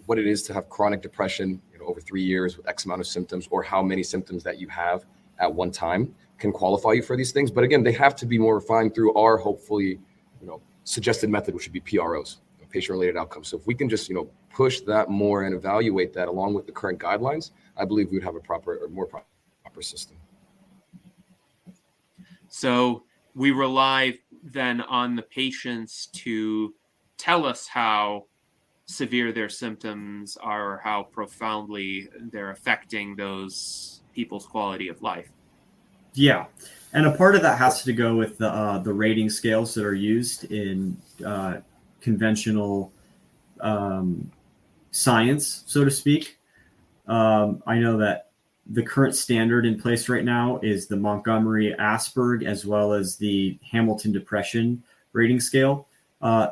what it is to have chronic depression, over 3 years with X amount of symptoms, or how many symptoms that you have at one time can qualify you for these things. But again, they have to be more refined through our hopefully, suggested method, which would be PROs, patient-related outcomes. So if we can just, push that more and evaluate that along with the current guidelines, I believe we would have a more proper system. So we rely then on the patients to tell us how severe their symptoms are or how profoundly they're affecting those people's quality of life. Yeah, and a part of that has to go with the rating scales that are used in conventional science, so to speak. I know that the current standard in place right now is the Montgomery-Asberg as well as the Hamilton Depression rating scale.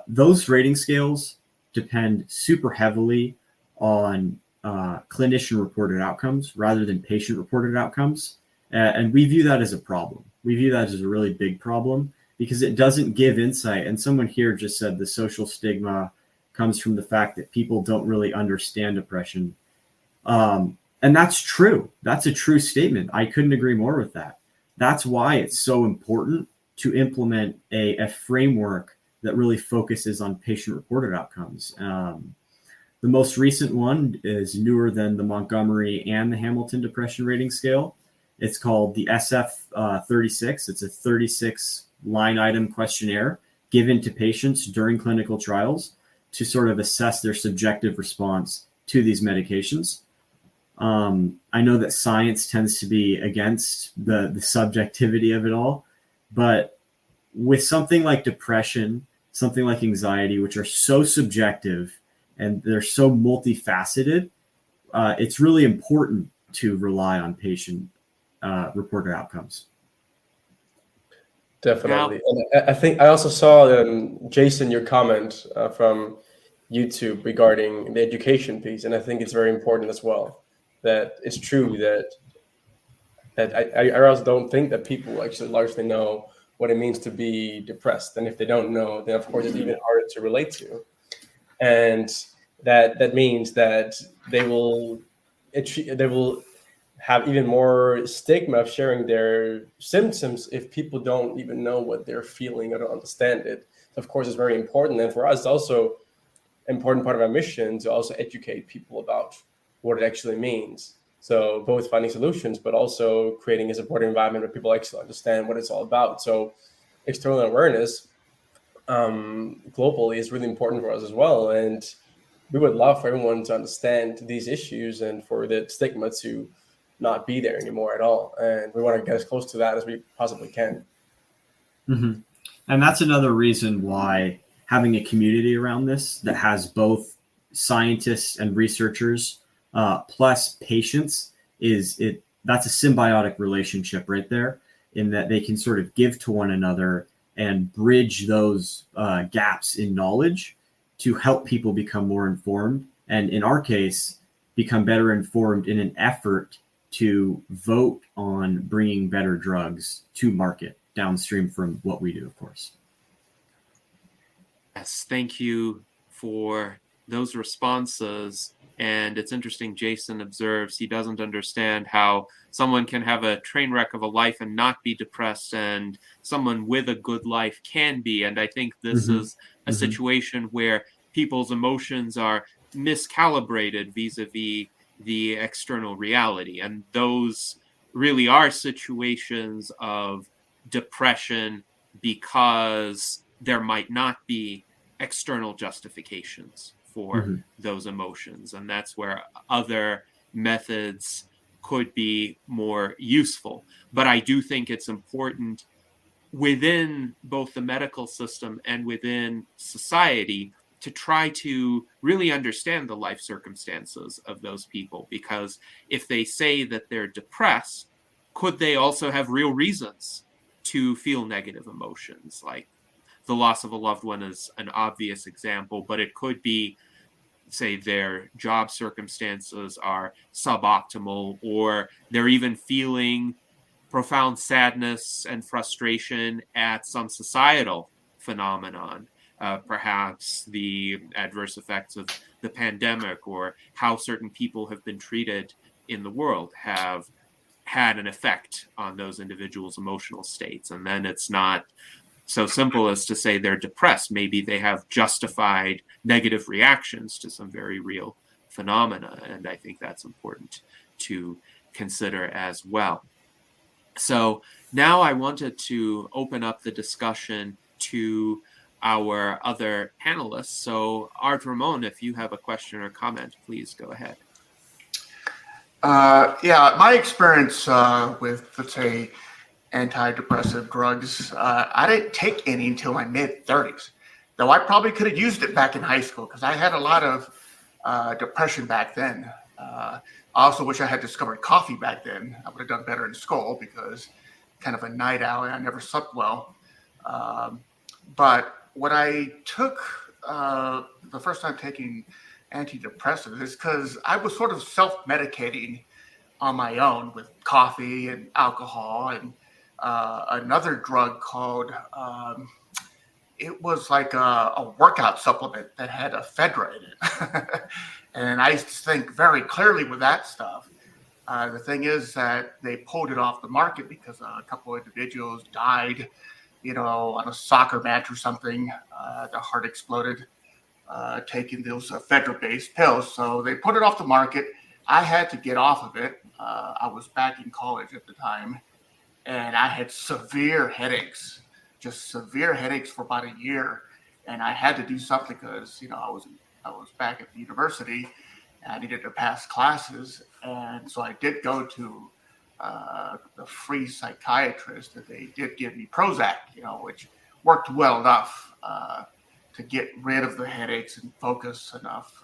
Those rating scales depend super heavily on clinician-reported outcomes rather than patient-reported outcomes. And we view that as a problem. We view that as a really big problem because it doesn't give insight. And someone here just said the social stigma comes from the fact that people don't really understand depression. And that's true. That's a true statement. I couldn't agree more with that. That's why it's so important to implement a framework that really focuses on patient-reported outcomes. The most recent one is newer than the Montgomery and the Hamilton Depression Rating Scale. It's called the SF-36. It's a 36-line item questionnaire given to patients during clinical trials to sort of assess their subjective response to these medications. I know that science tends to be against the subjectivity of it all, but with something like depression, something like anxiety, which are so subjective and they're so multifaceted, it's really important to rely on patient reported outcomes. Definitely. And I think I also saw, Jason, your comment from YouTube regarding the education piece. And I think it's very important as well. That it's true that I also don't think that people actually largely know what it means to be depressed. And if they don't know, then of course it's even harder to relate to. And that means that they will have even more stigma of sharing their symptoms if people don't even know what they're feeling or don't understand it. So of course, it's very important. And for us, it's also an important part of our mission to also educate people about what it actually means. So both finding solutions, but also creating a supportive environment where people actually understand what it's all about. So external awareness globally is really important for us as well. And we would love for everyone to understand these issues and for the stigma to not be there anymore at all. And we want to get as close to that as we possibly can. Mm-hmm. And that's another reason why having a community around this that has both scientists and researchers plus patients that's a symbiotic relationship right there, in that they can sort of give to one another and bridge those gaps in knowledge to help people become more informed. And in our case, become better informed in an effort to vote on bringing better drugs to market downstream from what we do, of course. Yes, thank you for those responses. And it's interesting, Jason observes he doesn't understand how someone can have a train wreck of a life and not be depressed, and someone with a good life can be. And I think this is a situation where people's emotions are miscalibrated vis-a-vis the external reality. And those really are situations of depression because there might not be external justifications for those emotions. And that's where other methods could be more useful. But I do think it's important within both the medical system and within society to try to really understand the life circumstances of those people. Because if they say that they're depressed, could they also have real reasons to feel negative emotions? Like the loss of a loved one is an obvious example, but it could be, say, their job circumstances are suboptimal, or they're even feeling profound sadness and frustration at some societal phenomenon, perhaps the adverse effects of the pandemic or how certain people have been treated in the world have had an effect on those individuals' emotional states. And then it's not so simple as to say they're depressed. Maybe they have justified negative reactions to some very real phenomena. And I think that's important to consider as well. So now I wanted to open up the discussion to our other panelists. So Art Ramon, if you have a question or comment, please go ahead. Yeah, my experience with, let's say, antidepressive drugs, I didn't take any until my mid-30s, though I probably could have used it back in high school because I had a lot of depression back then. I also wish I had discovered coffee back then. I would have done better in school because kind of a night owl and I never slept well. But when I took the first time taking antidepressants is because I was sort of self-medicating on my own with coffee and alcohol and another drug called, it was like a workout supplement that had ephedra in it. And I used to think very clearly with that stuff. The thing is that they pulled it off the market because a couple of individuals died, on a soccer match or something. Their heart exploded taking those ephedra-based pills. So they put it off the market. I had to get off of it. I was back in college at the time, and I had severe headaches, just severe headaches for about a year. And I had to do something because, I was back at the university and I needed to pass classes. And so I did go to the free psychiatrist, and they did give me Prozac, which worked well enough to get rid of the headaches and focus enough.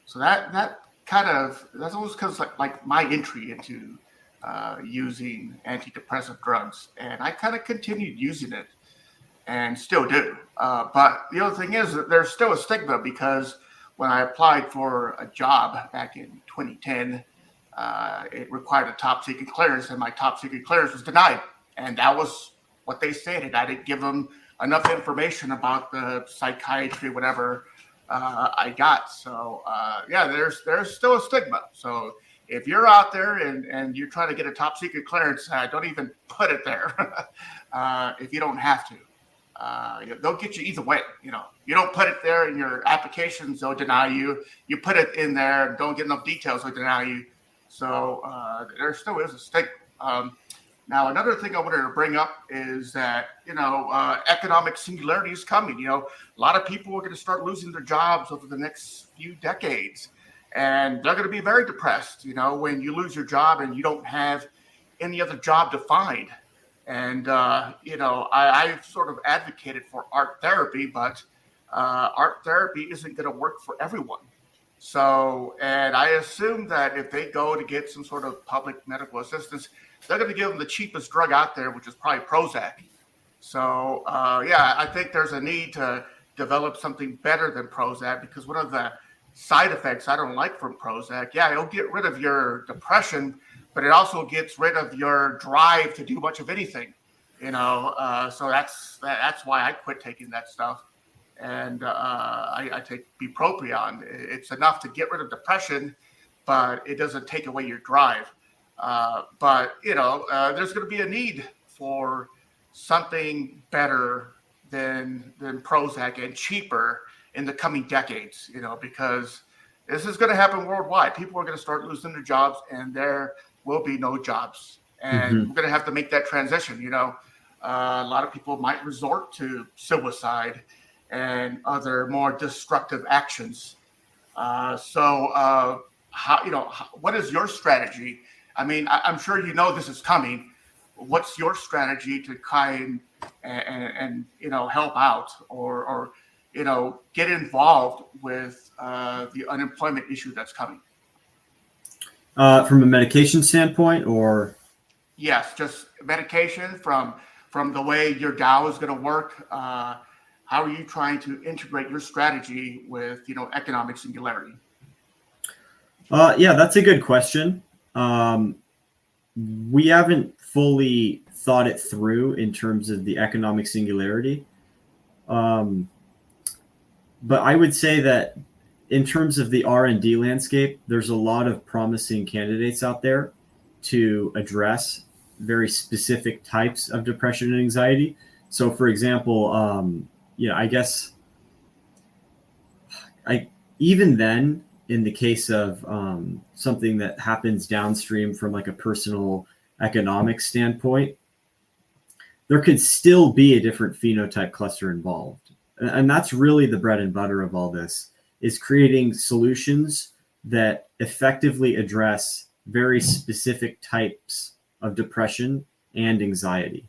So that's almost because like my entry into using antidepressant drugs, and I kind of continued using it and still do. But the other thing is that there's still a stigma because when I applied for a job back in 2010, it required a top secret clearance, and my top secret clearance was denied. And that was what they stated. I didn't give them enough information about the psychiatry, whatever I got. So there's still a stigma. So if you're out there and you're trying to get a top secret clearance, don't even put it there if you don't have to. They'll get you either way. You don't put it there in your applications, they'll deny you. You put it in there and don't get enough details, they'll deny you. So there still is a stigma. Now, another thing I wanted to bring up is that, economic singularity is coming. A lot of people are going to start losing their jobs over the next few decades, and they're going to be very depressed, when you lose your job and you don't have any other job to find. And, I've sort of advocated for art therapy, but art therapy isn't going to work for everyone. So, and I assume that if they go to get some sort of public medical assistance, they're going to give them the cheapest drug out there, which is probably Prozac. So, I think there's a need to develop something better than Prozac, because one of the side effects I don't like from Prozac, it'll get rid of your depression, but it also gets rid of your drive to do much of anything, so that's why I quit taking that stuff. and I take bupropion. It's enough to get rid of depression, but it doesn't take away your drive. But there's going to be a need for something better than Prozac and cheaper in the coming decades. Because this is going to happen worldwide. People are going to start losing their jobs, and there will be no jobs. And we're going to have to make that transition. A lot of people might resort to suicide and other more destructive actions. How what is your strategy? I mean, I'm sure this is coming. What's your strategy to kind and help out or get involved with the unemployment issue that's coming? From a medication standpoint, or? Yes, just medication from the way your DAO is going to work. How are you trying to integrate your strategy with economic singularity? Yeah, that's a good question. We haven't fully thought it through in terms of the economic singularity. But I would say that in terms of the R&D landscape, there's a lot of promising candidates out there to address very specific types of depression and anxiety. So, for example, I guess even then, in the case of something that happens downstream from like a personal economic standpoint, there could still be a different phenotype cluster involved. And that's really the bread and butter of all this, is creating solutions that effectively address very specific types of depression and anxiety.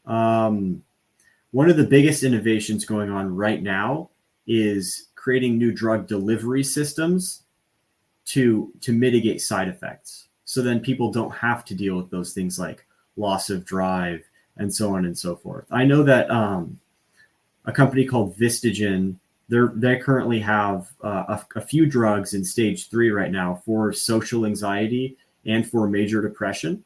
One of the biggest innovations going on right now is creating new drug delivery systems to mitigate side effects. So then people don't have to deal with those things like loss of drive and so on and so forth. I know that a company called Vistagen, they currently have a few drugs in stage 3 right now for social anxiety and for major depression.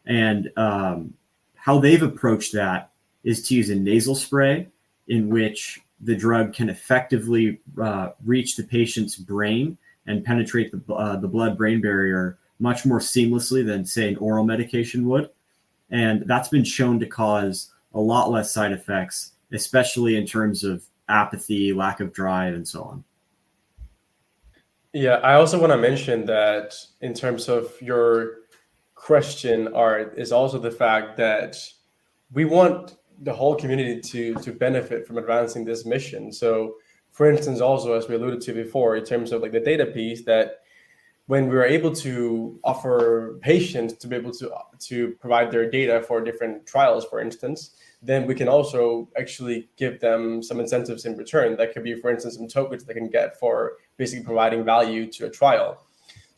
And how they've approached that is to use a nasal spray in which the drug can effectively reach the patient's brain and penetrate the blood-brain barrier much more seamlessly than, say, an oral medication would. And that's been shown to cause a lot less side effects, especially in terms of apathy, lack of drive, and so on. Yeah, I also want to mention that in terms of your question, Art, is also the fact that we want the whole community to benefit from advancing this mission. So, for instance, also, as we alluded to before, in terms of like the data piece, that when we were able to offer patients to be able to provide their data for different trials, for instance, then we can also actually give them some incentives in return. That could be, for instance, some tokens they can get for basically providing value to a trial.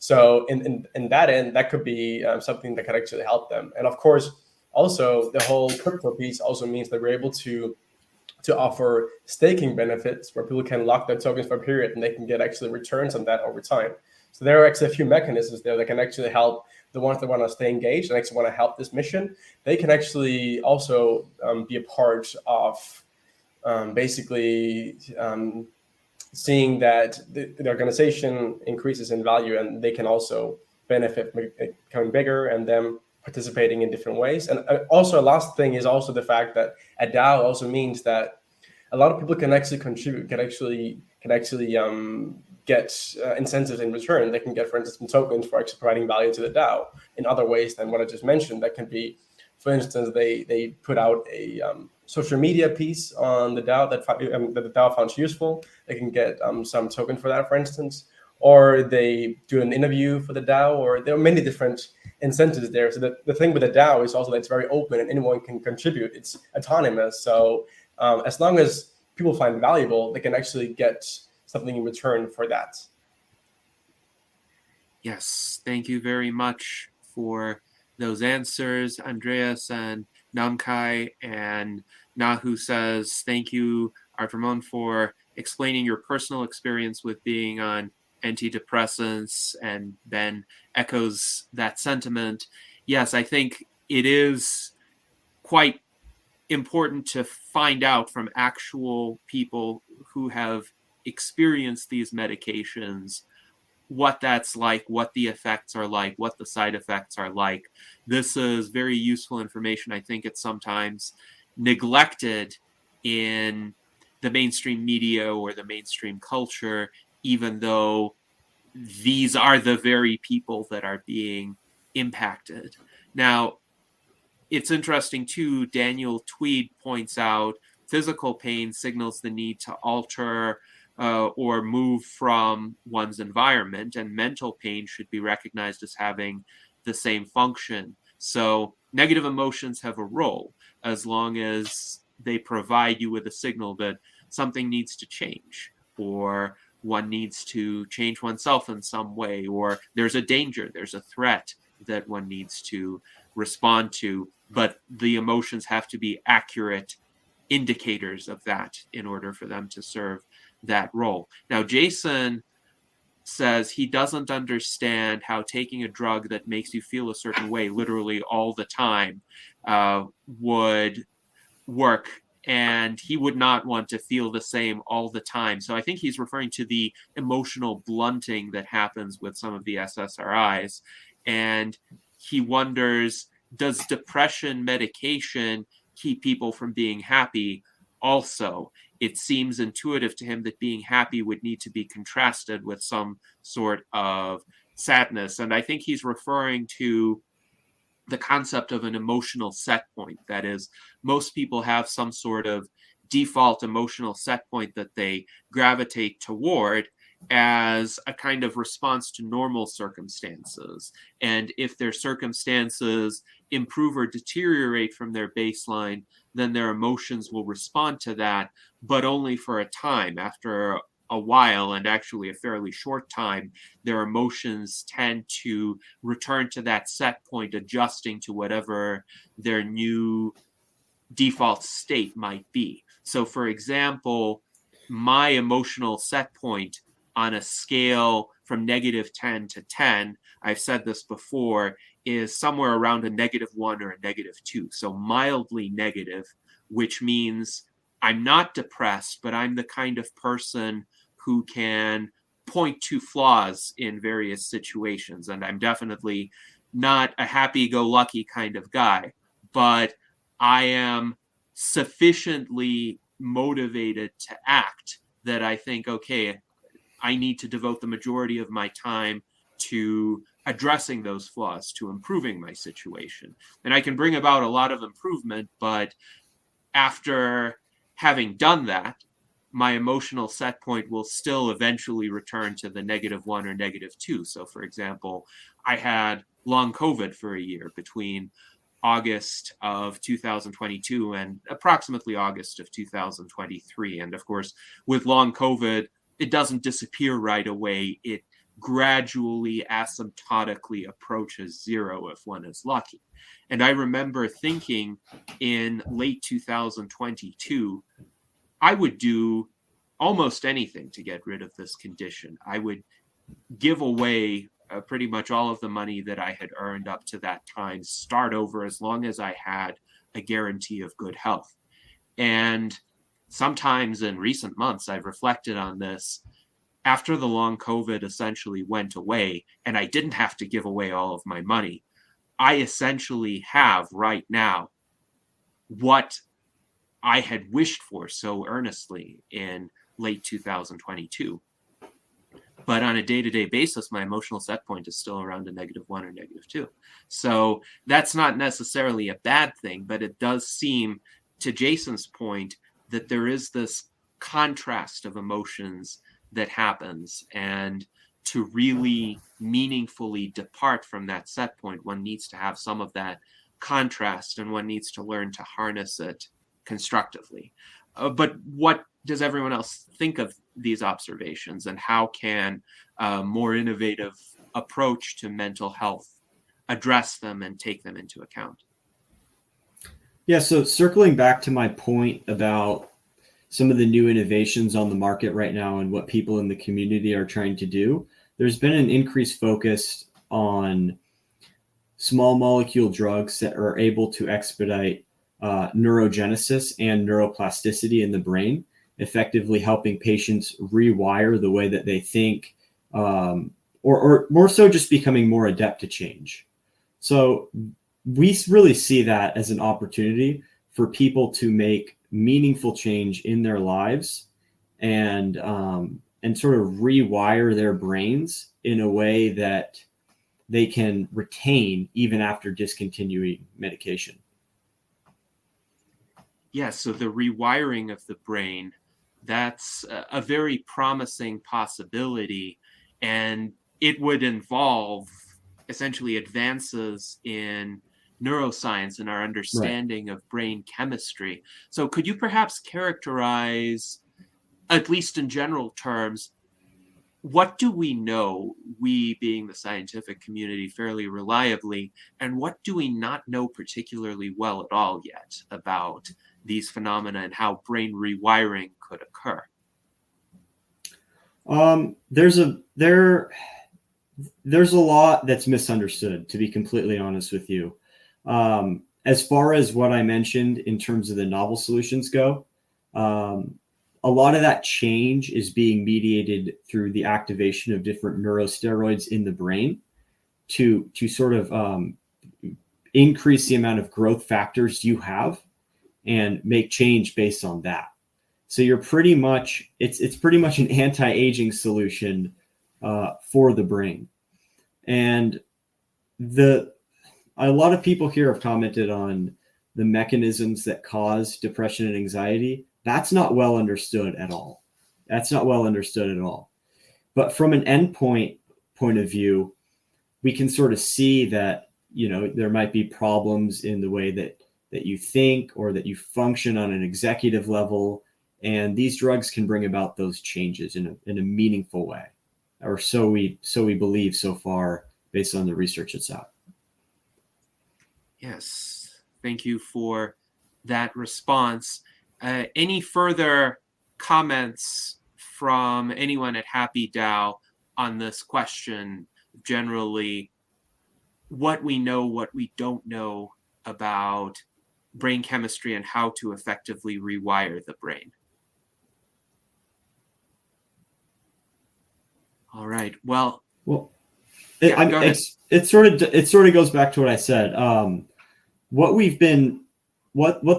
So in that end, that could be something that could actually help them. And of course, also the whole crypto piece also means that we're able to offer staking benefits where people can lock their tokens for a period and they can get actually returns on that over time. So there are actually a few mechanisms there that can actually help the ones that want to stay engaged and actually want to help this mission. They can actually also be a part of basically seeing that the organization increases in value, and they can also benefit from becoming bigger and them participating in different ways. And also, a last thing is also the fact that a DAO also means that a lot of people can actually contribute, can actually get incentives in return. They can get, for instance, some tokens for actually providing value to the DAO in other ways than what I just mentioned. That can be, for instance, they put out a social media piece on the DAO that the DAO found useful. They can get some token for that, for instance, or they do an interview for the DAO, or there are many different incentives there. So the thing with the DAO is also that it's very open and anyone can contribute. It's autonomous. So as long as people find it valuable, they can actually get something in return for that. Yes, thank you very much for those answers, Andreas and Namkhai. And Nahu says, thank you, Art Ramon, for explaining your personal experience with being on antidepressants, and Ben echoes that sentiment. Yes, I think it is quite important to find out from actual people who have experienced these medications what that's like, what the effects are like, what the side effects are like. This is very useful information. I think it's sometimes neglected in the mainstream media or the mainstream culture, even though these are the very people that are being impacted. Now, it's interesting too, Daniel Tweed points out physical pain signals the need to alter or move from one's environment, and mental pain should be recognized as having the same function. So negative emotions have a role as long as they provide you with a signal that something needs to change, or one needs to change oneself in some way, or there's a danger, there's a threat that one needs to respond to. But the emotions have to be accurate indicators of that in order for them to serve that role. Now, Jason says he doesn't understand how taking a drug that makes you feel a certain way literally all the time would work, and he would not want to feel the same all the time. So I think he's referring to the emotional blunting that happens with some of the SSRIs, and he wonders, does depression medication keep people from being happy also? It seems intuitive to him that being happy would need to be contrasted with some sort of sadness. And I think he's referring to the concept of an emotional set point. That is, most people have some sort of default emotional set point that they gravitate toward as a kind of response to normal circumstances. And if their circumstances improve or deteriorate from their baseline, then their emotions will respond to that, but only for a time. After a while, and actually a fairly short time, their emotions tend to return to that set point, adjusting to whatever their new default state might be. So, for example, my emotional set point on a scale from -10 to 10, I've said this before, is somewhere around a -1 or a -2. So mildly negative, which means I'm not depressed, but I'm the kind of person who can point to flaws in various situations. And I'm definitely not a happy-go-lucky kind of guy, but I am sufficiently motivated to act that I think, okay, I need to devote the majority of my time to addressing those flaws, to improving my situation. And I can bring about a lot of improvement, but after having done that, my emotional set point will still eventually return to the -1 or -2. So, for example, I had long COVID for a year between August of 2022 and approximately August of 2023. And of course, with long COVID, it doesn't disappear right away. It gradually, asymptotically approaches zero if one is lucky. And I remember thinking in late 2022, I would do almost anything to get rid of this condition. I would give away pretty much all of the money that I had earned up to that time, start over as long as I had a guarantee of good health. And sometimes in recent months, I've reflected on this. After the long COVID essentially went away and I didn't have to give away all of my money, I essentially have right now what I had wished for so earnestly in late 2022. But on a day-to-day basis, my emotional set point is still around a -1 or -2. So that's not necessarily a bad thing, but it does seem, to Jason's point, that there is this contrast of emotions that happens. And to really meaningfully depart from that set point, one needs to have some of that contrast, and one needs to learn to harness it constructively. But what does everyone else think of these observations, and how can a more innovative approach to mental health address them and take them into account? Yeah, so circling back to my point about some of the new innovations on the market right now and what people in the community are trying to do, there's been an increased focus on small molecule drugs that are able to expedite neurogenesis and neuroplasticity in the brain, effectively helping patients rewire the way that they think, or more so just becoming more adept to change. So we really see that as an opportunity for people to make meaningful change in their lives and sort of rewire their brains in a way that they can retain even after discontinuing medication. Yes, so the rewiring of the brain, that's a very promising possibility, and it would involve essentially advances in neuroscience and our understanding of brain chemistry. So could you perhaps characterize, at least in general terms, what do we know, we being the scientific community, fairly reliably, and what do we not know particularly well at all yet about these phenomena and how brain rewiring could occur? There's a lot that's misunderstood, to be completely honest with you. As far as what I mentioned in terms of the novel solutions go, a lot of that change is being mediated through the activation of different neurosteroids in the brain to sort of increase the amount of growth factors you have and make change based on that. So you're pretty much, it's pretty much an anti-aging solution for the brain. And a lot of people here have commented on the mechanisms that cause depression and anxiety. That's not well understood at all. But from an endpoint point of view, we can sort of see that, there might be problems in the way that you think or that you function on an executive level. And these drugs can bring about those changes in a meaningful way, or so we believe so far based on the research that's out. Yes, thank you for that response. Any further comments from anyone at HappyDAO on this question, generally, what we know, what we don't know about brain chemistry and how to effectively rewire the brain? All right. Well, it sort of goes back to what I said. What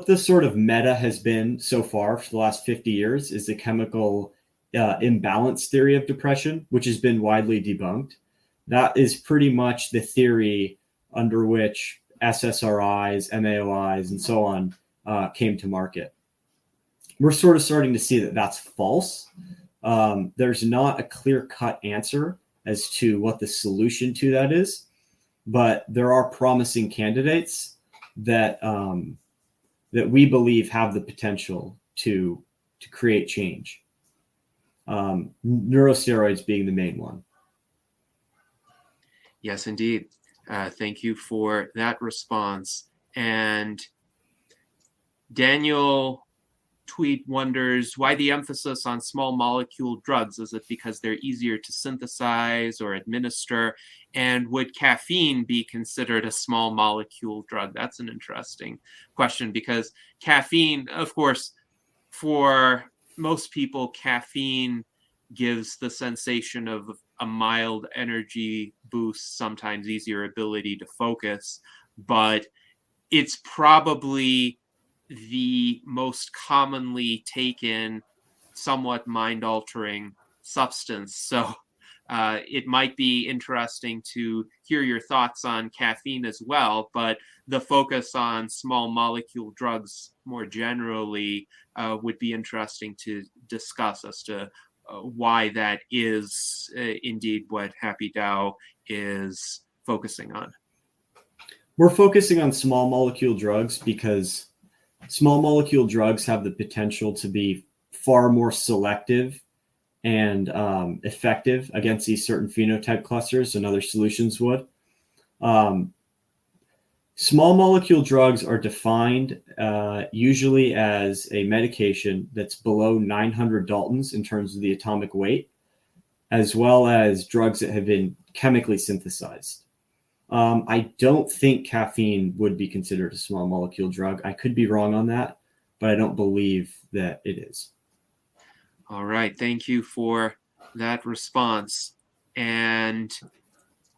the sort of meta has been so far for the last 50 years is the chemical imbalance theory of depression, which has been widely debunked. That is pretty much the theory under which SSRIs, MAOIs, and so on came to market. We're sort of starting to see that that's false. There's not a clear-cut answer as to what the solution to that is, but there are promising candidates that we believe have the potential to create change. Neurosteroids being the main one. Yes, indeed. Thank you for that response. And Daniel Tweed wonders why the emphasis on small molecule drugs. Is it because they're easier to synthesize or administer? And would caffeine be considered a small molecule drug? That's an interesting question, because caffeine, of course, for most people, caffeine gives the sensation of a mild energy boost, sometimes easier ability to focus, but it's probably the most commonly taken, somewhat mind-altering substance. So it might be interesting to hear your thoughts on caffeine as well, but the focus on small molecule drugs more generally would be interesting to discuss as to why that is indeed what HappyDAO is focusing on. We're focusing on small molecule drugs because small molecule drugs have the potential to be far more selective and effective against these certain phenotype clusters than other solutions would. Small molecule drugs are defined usually as a medication that's below 900 Daltons in terms of the atomic weight, as well as drugs that have been chemically synthesized. I don't think caffeine would be considered a small molecule drug. I could be wrong on that, but I don't believe that it is. All right. Thank you for that response. And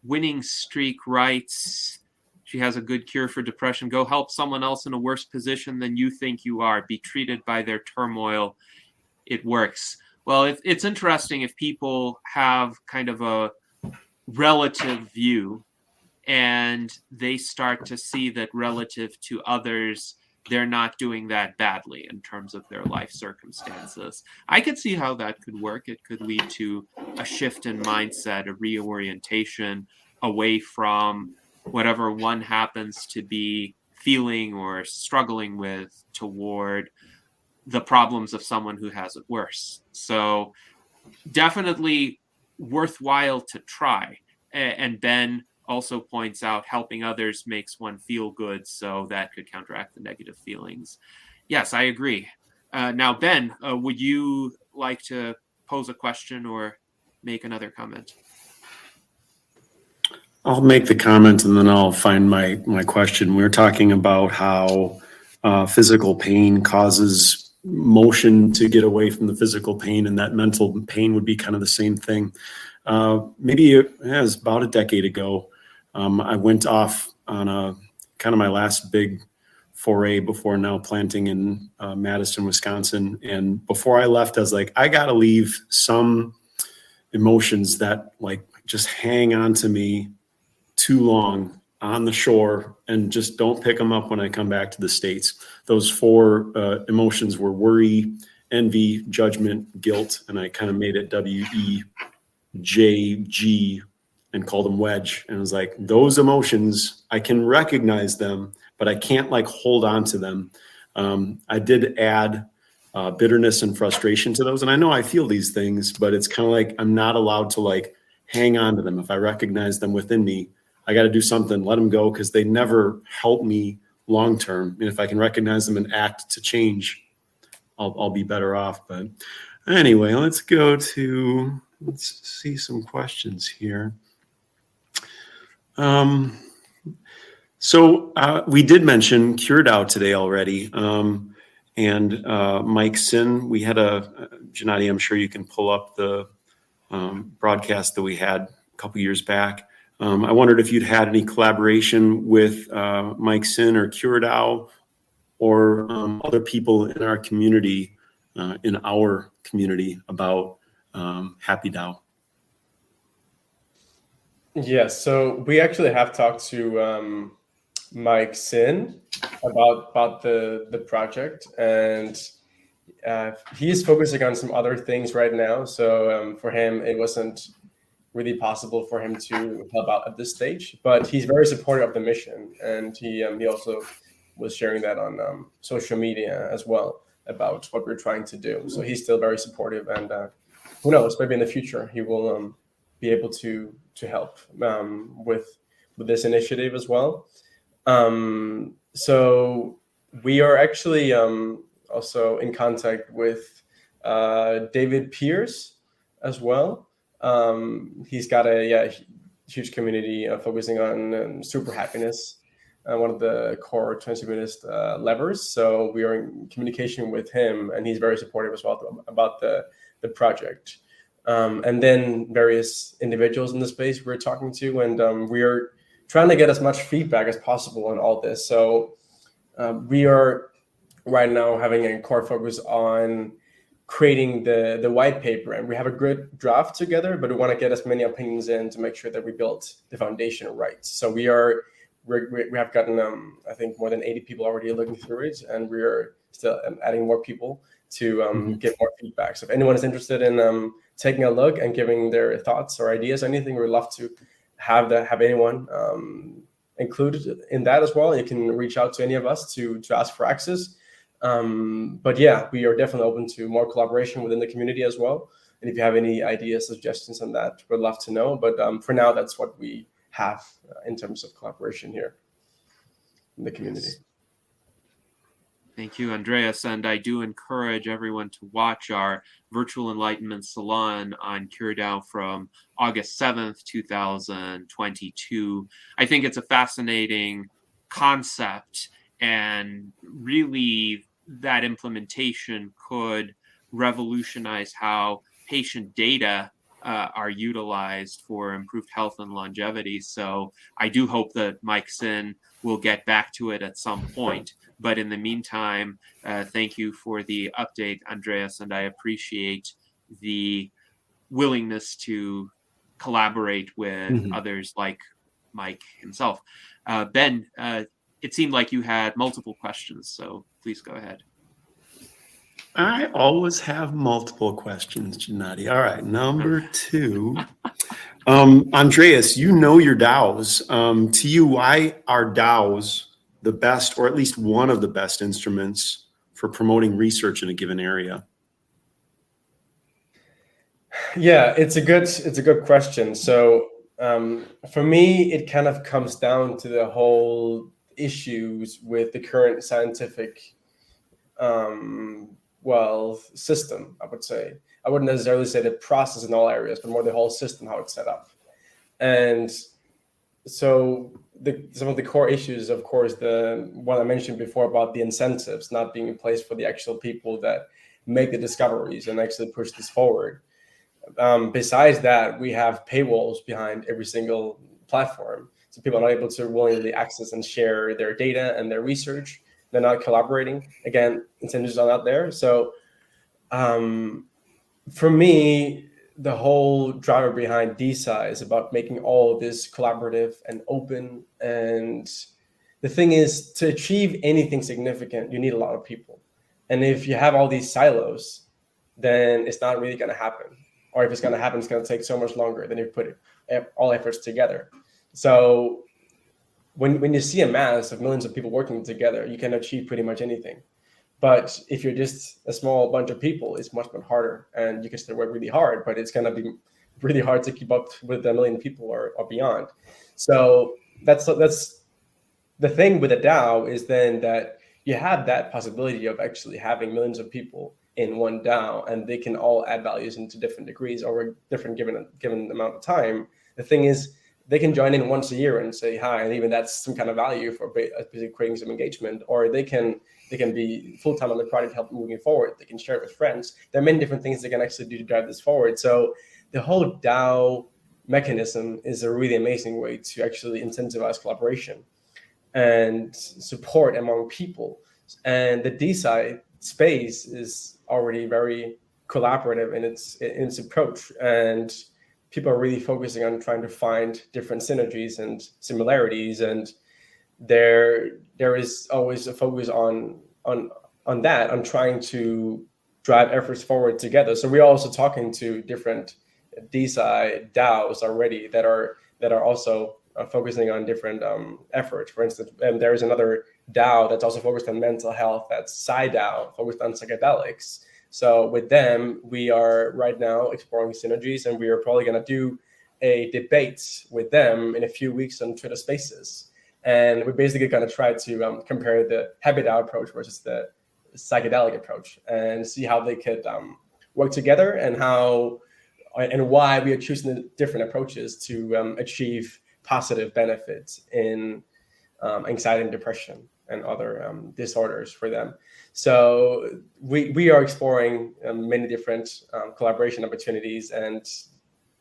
Winning Streak writes, she has a good cure for depression. Go help someone else in a worse position than you think you are. Be treated by their turmoil. It works. Well, it's interesting if people have kind of a relative view and they start to see that relative to others, they're not doing that badly in terms of their life circumstances. I could see how that could work. It could lead to a shift in mindset, a reorientation away from whatever one happens to be feeling or struggling with toward the problems of someone who has it worse. So definitely worthwhile to try. And Ben also points out helping others makes one feel good, so that could counteract the negative feelings. Yes, I agree. Now, Ben, would you like to pose a question or make another comment? I'll make the comment and then I'll find my question. We were talking about how physical pain causes motion to get away from the physical pain, and that mental pain would be kind of the same thing. Maybe it was about a decade ago. I went off on a kind of my last big foray before now planting in Madison, Wisconsin. And before I left, I was like, I got to leave some emotions that like just hang on to me too long on the shore and just don't pick them up when I come back to the States. Those four emotions were worry, envy, judgment, guilt. And I kind of made it WEJG and called them wedge. And I was like, those emotions, I can recognize them, but I can't like hold on to them. I did add bitterness and frustration to those. And I know I feel these things, but it's kind of like, I'm not allowed to like hang on to them. If I recognize them within me, I got to do something, let them go, because they never help me long-term. And if I can recognize them and act to change, I'll be better off. But anyway, let's see some questions here. So we did mention HappyDAO today already. And Mike Sin, we had Gennady, I'm sure you can pull up the broadcast that we had a couple years back. I wondered if you'd had any collaboration with Mike Sin or HappyDAO or other people in our community, about HappyDAO. Yes, so we actually have talked to Mike Sin about the project, and he's focusing on some other things right now. So for him, it wasn't really possible for him to help out at this stage, but he's very supportive of the mission, and he also was sharing that on social media as well about what we're trying to do. So he's still very supportive, and who knows, maybe in the future he will be able to help with this initiative as well. So we are actually also in contact with David Pierce as well. He's got a huge community focusing on super happiness, one of the core transhumanist levers. So we are in communication with him, and he's very supportive as well about the project. And then various individuals in the space we're talking to, and we are trying to get as much feedback as possible on all this. So we are right now having a core focus on creating the white paper, and we have a good draft together, but we want to get as many opinions in to make sure that we build the foundation right. So we have gotten I think more than 80 people already looking through it, and we are still adding more people to get more feedback. So if anyone is interested in taking a look and giving their thoughts or ideas, anything, we'd love to have anyone included in that as well. You can reach out to any of us to ask for access. But yeah, we are definitely open to more collaboration within the community as well. And if you have any ideas, suggestions on that, we'd love to know. But for now, that's what we have in terms of collaboration here in the community. Thank you, Andreas. And I do encourage everyone to watch our Virtual Enlightenment Salon on HappyDAO from August 7th, 2022. I think it's a fascinating concept, and really that implementation could revolutionize how patient data are utilized for improved health and longevity. So I do hope that Mike Sin will get back to it at some point. But in the meantime, thank you for the update, Andreas, and I appreciate the willingness to collaborate with others like Mike himself. Ben, it seemed like you had multiple questions, so please go ahead. I always have multiple questions, Gennady. All right, number 2. Andreas, you know your DAOs. To you, why are DAOs the best, or at least one of the best instruments for promoting research in a given area? Yeah, it's a good question. So for me, it kind of comes down to the whole issues with the current scientific system, I would say. I wouldn't necessarily say the process in all areas, but more the whole system, how it's set up. And so some of the core issues, of course, the one I mentioned before about the incentives not being in place for the actual people that make the discoveries and actually push this forward. Besides that, we have paywalls behind every single platform. So people are not able to willingly access and share their data and their research. They're not collaborating. Again, incentives are not there. So for me, the whole driver behind DeSci is about making all of this collaborative and open. And the thing is, to achieve anything significant, you need a lot of people. And if you have all these silos, then it's not really going to happen. Or if it's going to happen, it's going to take so much longer than if you put all efforts together. So when you see a mass of millions of people working together, you can achieve pretty much anything. But if you're just a small bunch of people, it's much harder, and you can still work really hard, but it's going to be really hard to keep up with a million people or beyond. So that's the thing with a DAO, is then that you have that possibility of actually having millions of people in one DAO, and they can all add values into different degrees over different given amount of time. The thing is, they can join in once a year and say hi, and even that's some kind of value for creating some engagement. Or they can be full-time on the project, help moving forward. They can share it with friends. There are many different things they can actually do to drive this forward. So the whole DAO mechanism is a really amazing way to actually incentivize collaboration and support among people. And the DeSci space is already very collaborative in its approach, and people are really focusing on trying to find different synergies and similarities, and there is always a focus on that, on trying to drive efforts forward together. So we're also talking to different DeSci DAOs already that are also focusing on different efforts. For instance, there is another DAO that's also focused on mental health, that's PsyDAO, focused on psychedelics. So with them, we are right now exploring synergies, and we are probably going to do a debate with them in a few weeks on Twitter Spaces. And we're basically going to try to compare the HappyDAO approach versus the psychedelic approach, and see how they could work together, and why we are choosing the different approaches to achieve positive benefits in anxiety and depression and other disorders for them. So we are exploring many different collaboration opportunities, and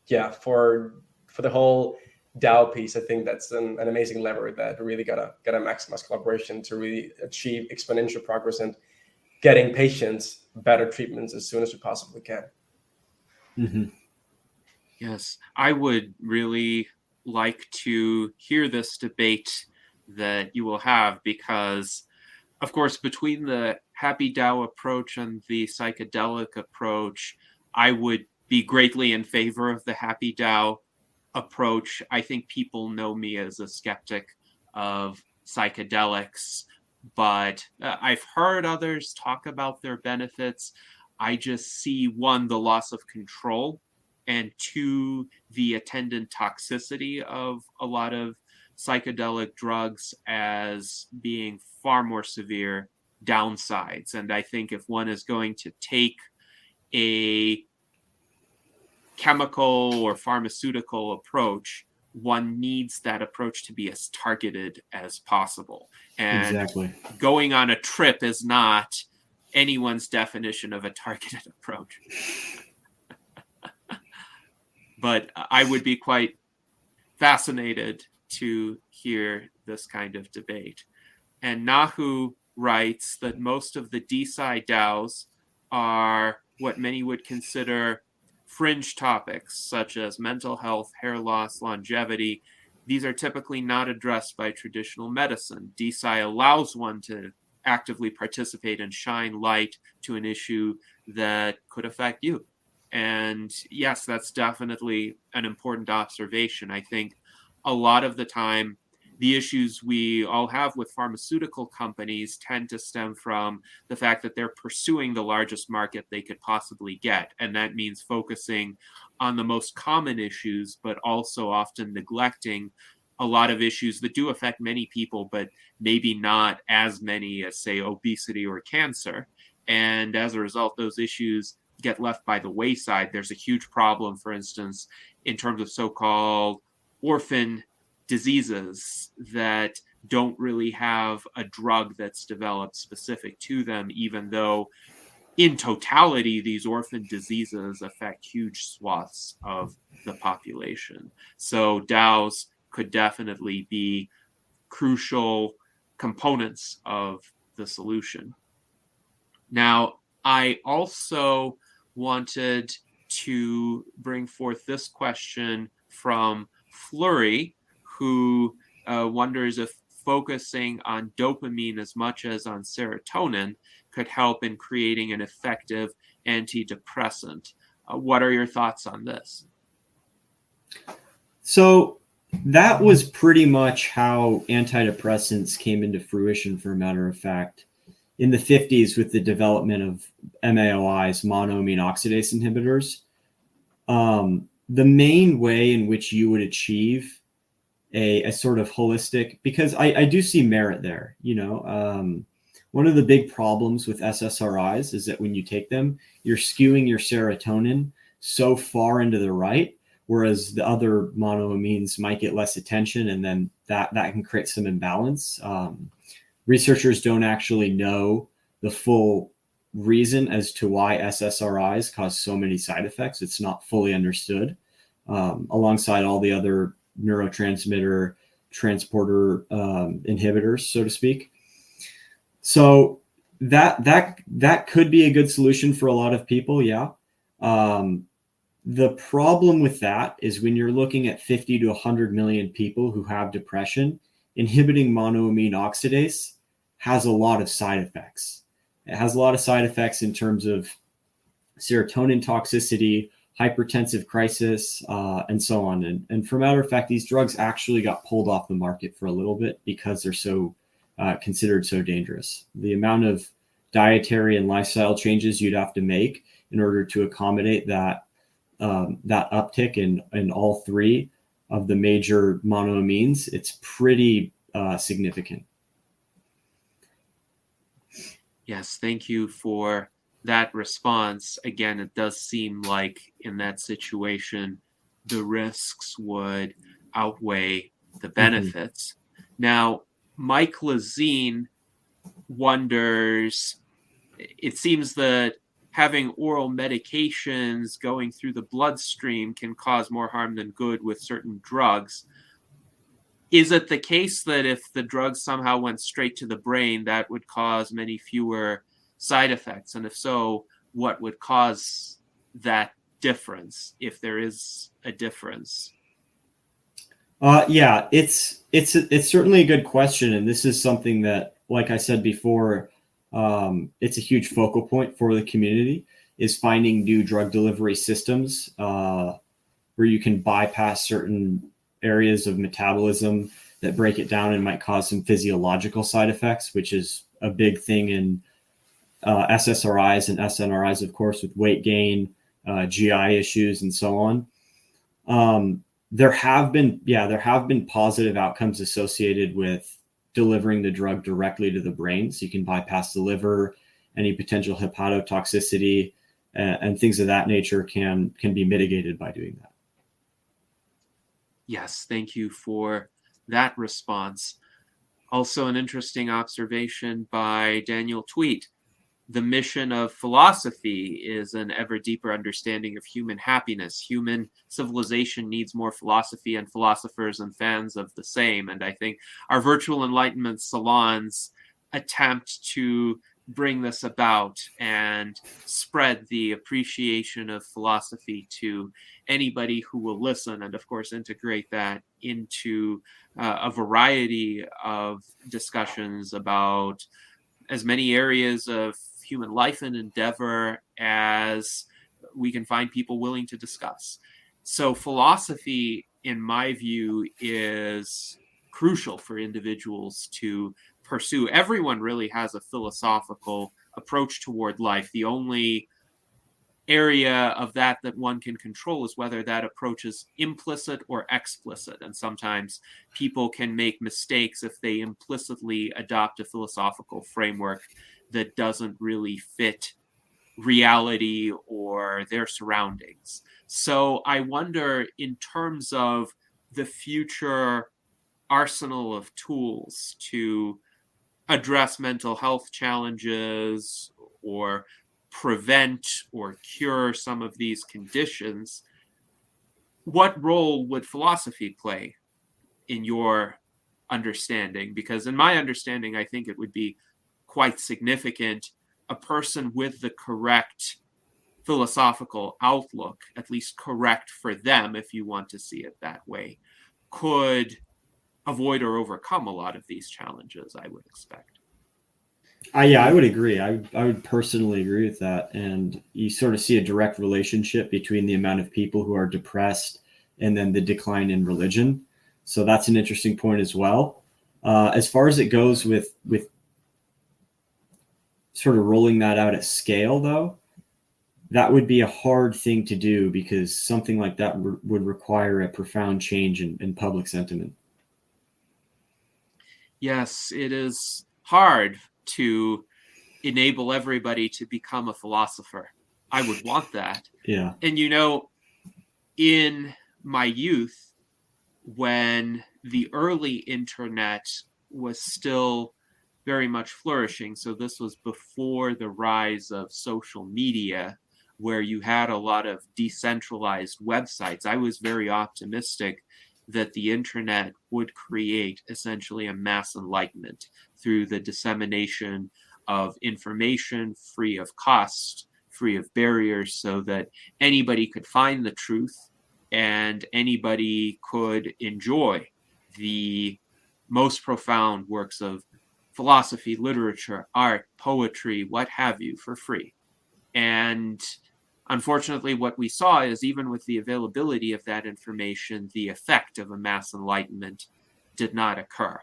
yeah, for the whole DAO piece, I think that's an amazing lever that really gotta maximize collaboration to really achieve exponential progress and getting patients better treatments as soon as we possibly can. Mm-hmm. Yes, I would really like to hear this debate that you will have, because, of course, between the HappyDAO approach and the psychedelic approach, I would be greatly in favor of the HappyDAO approach. I think people know me as a skeptic of psychedelics, but I've heard others talk about their benefits. I just see, one, the loss of control, and two, the attendant toxicity of a lot of psychedelic drugs as being far more severe downsides. And I think if one is going to take a chemical or pharmaceutical approach, one needs that approach to be as targeted as possible. And Exactly. going on a trip is not anyone's definition of a targeted approach. But I would be quite fascinated to hear this kind of debate. And Nahu writes that most of the DeSci DAOs are what many would consider fringe topics, such as mental health, hair loss, longevity. These are typically not addressed by traditional medicine. DeSci allows one to actively participate and shine light to an issue that could affect you. And yes, that's definitely an important observation. I think a lot of the time, the issues we all have with pharmaceutical companies tend to stem from the fact that they're pursuing the largest market they could possibly get. And that means focusing on the most common issues, but also often neglecting a lot of issues that do affect many people, but maybe not as many as, say, obesity or cancer. And as a result, those issues get left by the wayside. There's a huge problem, for instance, in terms of so-called orphan diseases that don't really have a drug that's developed specific to them, even though in totality, these orphan diseases affect huge swaths of the population. So DAOs could definitely be crucial components of the solution. Now, I also wanted to bring forth this question from Flurry, who wonders if focusing on dopamine as much as on serotonin could help in creating an effective antidepressant. What are your thoughts on this? So that was pretty much how antidepressants came into fruition, for a matter of fact. In the 50s, with the development of MAOIs, monoamine oxidase inhibitors, the main way in which you would achieve a sort of holistic, because I do see merit there, one of the big problems with SSRIs is that when you take them, you're skewing your serotonin so far into the right, whereas the other monoamines might get less attention, and then that can create some imbalance. Researchers don't actually know the full reason as to why SSRIs cause so many side effects. It's not fully understood, alongside all the other neurotransmitter transporter inhibitors, so to speak. So that could be a good solution for a lot of people, yeah. The problem with that is when you're looking at 50 to 100 million people who have depression, inhibiting monoamine oxidase has a lot of side effects. It has a lot of side effects in terms of serotonin toxicity, hypertensive crisis, and so on. And for a matter of fact, these drugs actually got pulled off the market for a little bit because they're so considered so dangerous. The amount of dietary and lifestyle changes you'd have to make in order to accommodate that uptick in all three of the major monoamines, it's pretty significant. Yes, thank you for that response. Again, it does seem like in that situation, the risks would outweigh the benefits. Now, Mike Lazine wonders, it seems that having oral medications going through the bloodstream can cause more harm than good with certain drugs. Is it the case that if the drug somehow went straight to the brain, that would cause many fewer side effects? And if so, what would cause that difference, if there is a difference? Yeah, it's certainly a good question, and this is something that, like I said before, it's a huge focal point for the community, is finding new drug delivery systems where you can bypass certain areas of metabolism that break it down and might cause some physiological side effects, which is a big thing in SSRIs and SNRIs, of course, with weight gain, GI issues, and so on. There have been positive outcomes associated with delivering the drug directly to the brain. So you can bypass the liver, any potential hepatotoxicity, and things of that nature can be mitigated by doing that. Yes, thank you for that response. Also, an interesting observation by Daniel Tweet. The mission of philosophy is an ever deeper understanding of human happiness. Human civilization needs more philosophy and philosophers and fans of the same. And I think our virtual enlightenment salons attempt to bring this about and spread the appreciation of philosophy to anybody who will listen, and of course integrate that into a variety of discussions about as many areas of human life and endeavor as we can find people willing to discuss. So philosophy, in my view, is crucial for individuals to pursue. Everyone really has a philosophical approach toward life. The only area of that one can control is whether that approach is implicit or explicit. And sometimes people can make mistakes if they implicitly adopt a philosophical framework that doesn't really fit reality or their surroundings. So I wonder, in terms of the future arsenal of tools to address mental health challenges or prevent or cure some of these conditions, what role would philosophy play in your understanding? Because in my understanding, I think it would be quite significant. A person with the correct philosophical outlook, at least correct for them, if you want to see it that way, could avoid or overcome a lot of these challenges, I would expect. Yeah, I would agree. I would personally agree with that. And you sort of see a direct relationship between the amount of people who are depressed and then the decline in religion. So that's an interesting point as well. As far as it goes with sort of rolling that out at scale, though, that would be a hard thing to do because something like that would require a profound change in public sentiment. Yes, it is hard to enable everybody to become a philosopher. I would want that. Yeah. And in my youth, when the early internet was still very much flourishing, so this was before the rise of social media, where you had a lot of decentralized websites, I was very optimistic that the internet would create essentially a mass enlightenment through the dissemination of information free of cost, free of barriers, so that anybody could find the truth and anybody could enjoy the most profound works of philosophy, literature, art, poetry, what have you, for free. And unfortunately, what we saw is, even with the availability of that information, the effect of a mass enlightenment did not occur.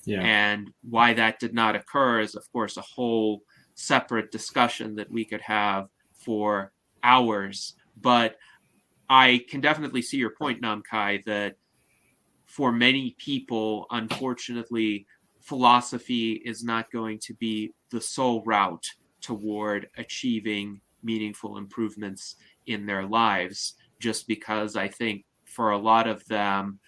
Yeah. And why that did not occur is, of course, a whole separate discussion that we could have for hours. But I can definitely see your point, Namkhai, that for many people, unfortunately, philosophy is not going to be the sole route toward achieving meaningful improvements in their lives, just because I think for a lot of them,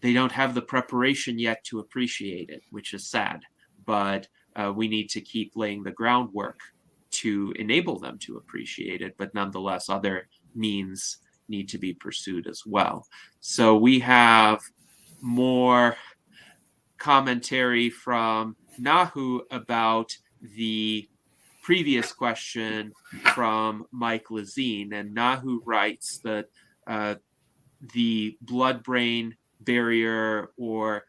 they don't have the preparation yet to appreciate it, which is sad. But we need to keep laying the groundwork to enable them to appreciate it. But nonetheless, other means need to be pursued as well. So we have more commentary from Nahu about the previous question from Mike Lazine. And Nahu writes that the blood-brain barrier, or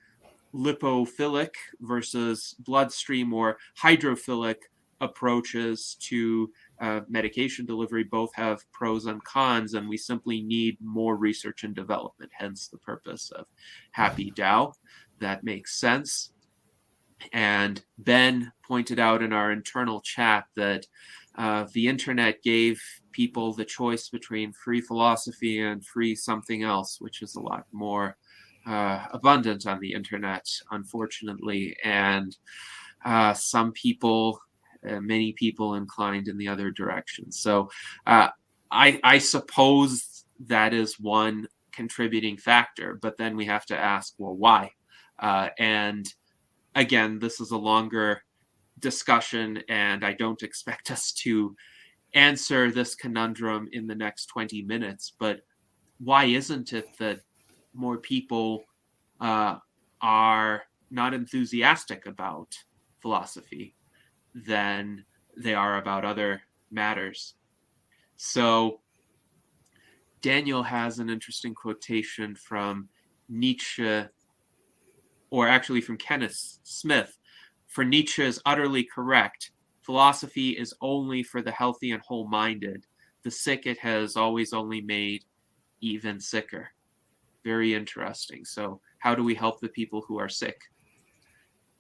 lipophilic versus bloodstream or hydrophilic approaches to medication delivery both have pros and cons, and we simply need more research and development, hence the purpose of HappyDAO. That makes sense. And Ben pointed out in our internal chat that the internet gave people the choice between free philosophy and free something else, which is a lot more abundant on the internet, unfortunately, and some people, many people, inclined in the other direction. So I suppose that is one contributing factor, but then we have to ask, well, why? And again, this is a longer discussion, and I don't expect us to answer this conundrum in the next 20 minutes, but why isn't it that more people are not enthusiastic about philosophy than they are about other matters? So Daniel has an interesting quotation from Nietzsche, or actually from Kenneth Smith. For Nietzsche is utterly correct. Philosophy is only for the healthy and whole-minded. The sick it has always only made even sicker. Very interesting. So how do we help the people who are sick?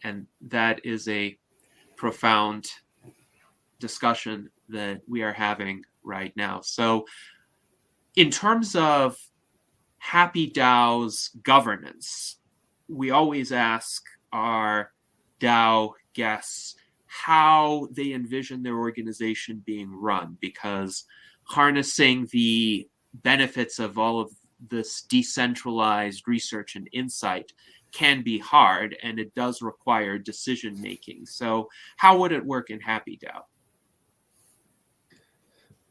And that is a profound discussion that we are having right now. So in terms of HappyDAO's governance, we always ask our DAO guests how they envision their organization being run, because harnessing the benefits of all of this decentralized research and insight can be hard, and it does require decision making. So how would it work in HappyDAO?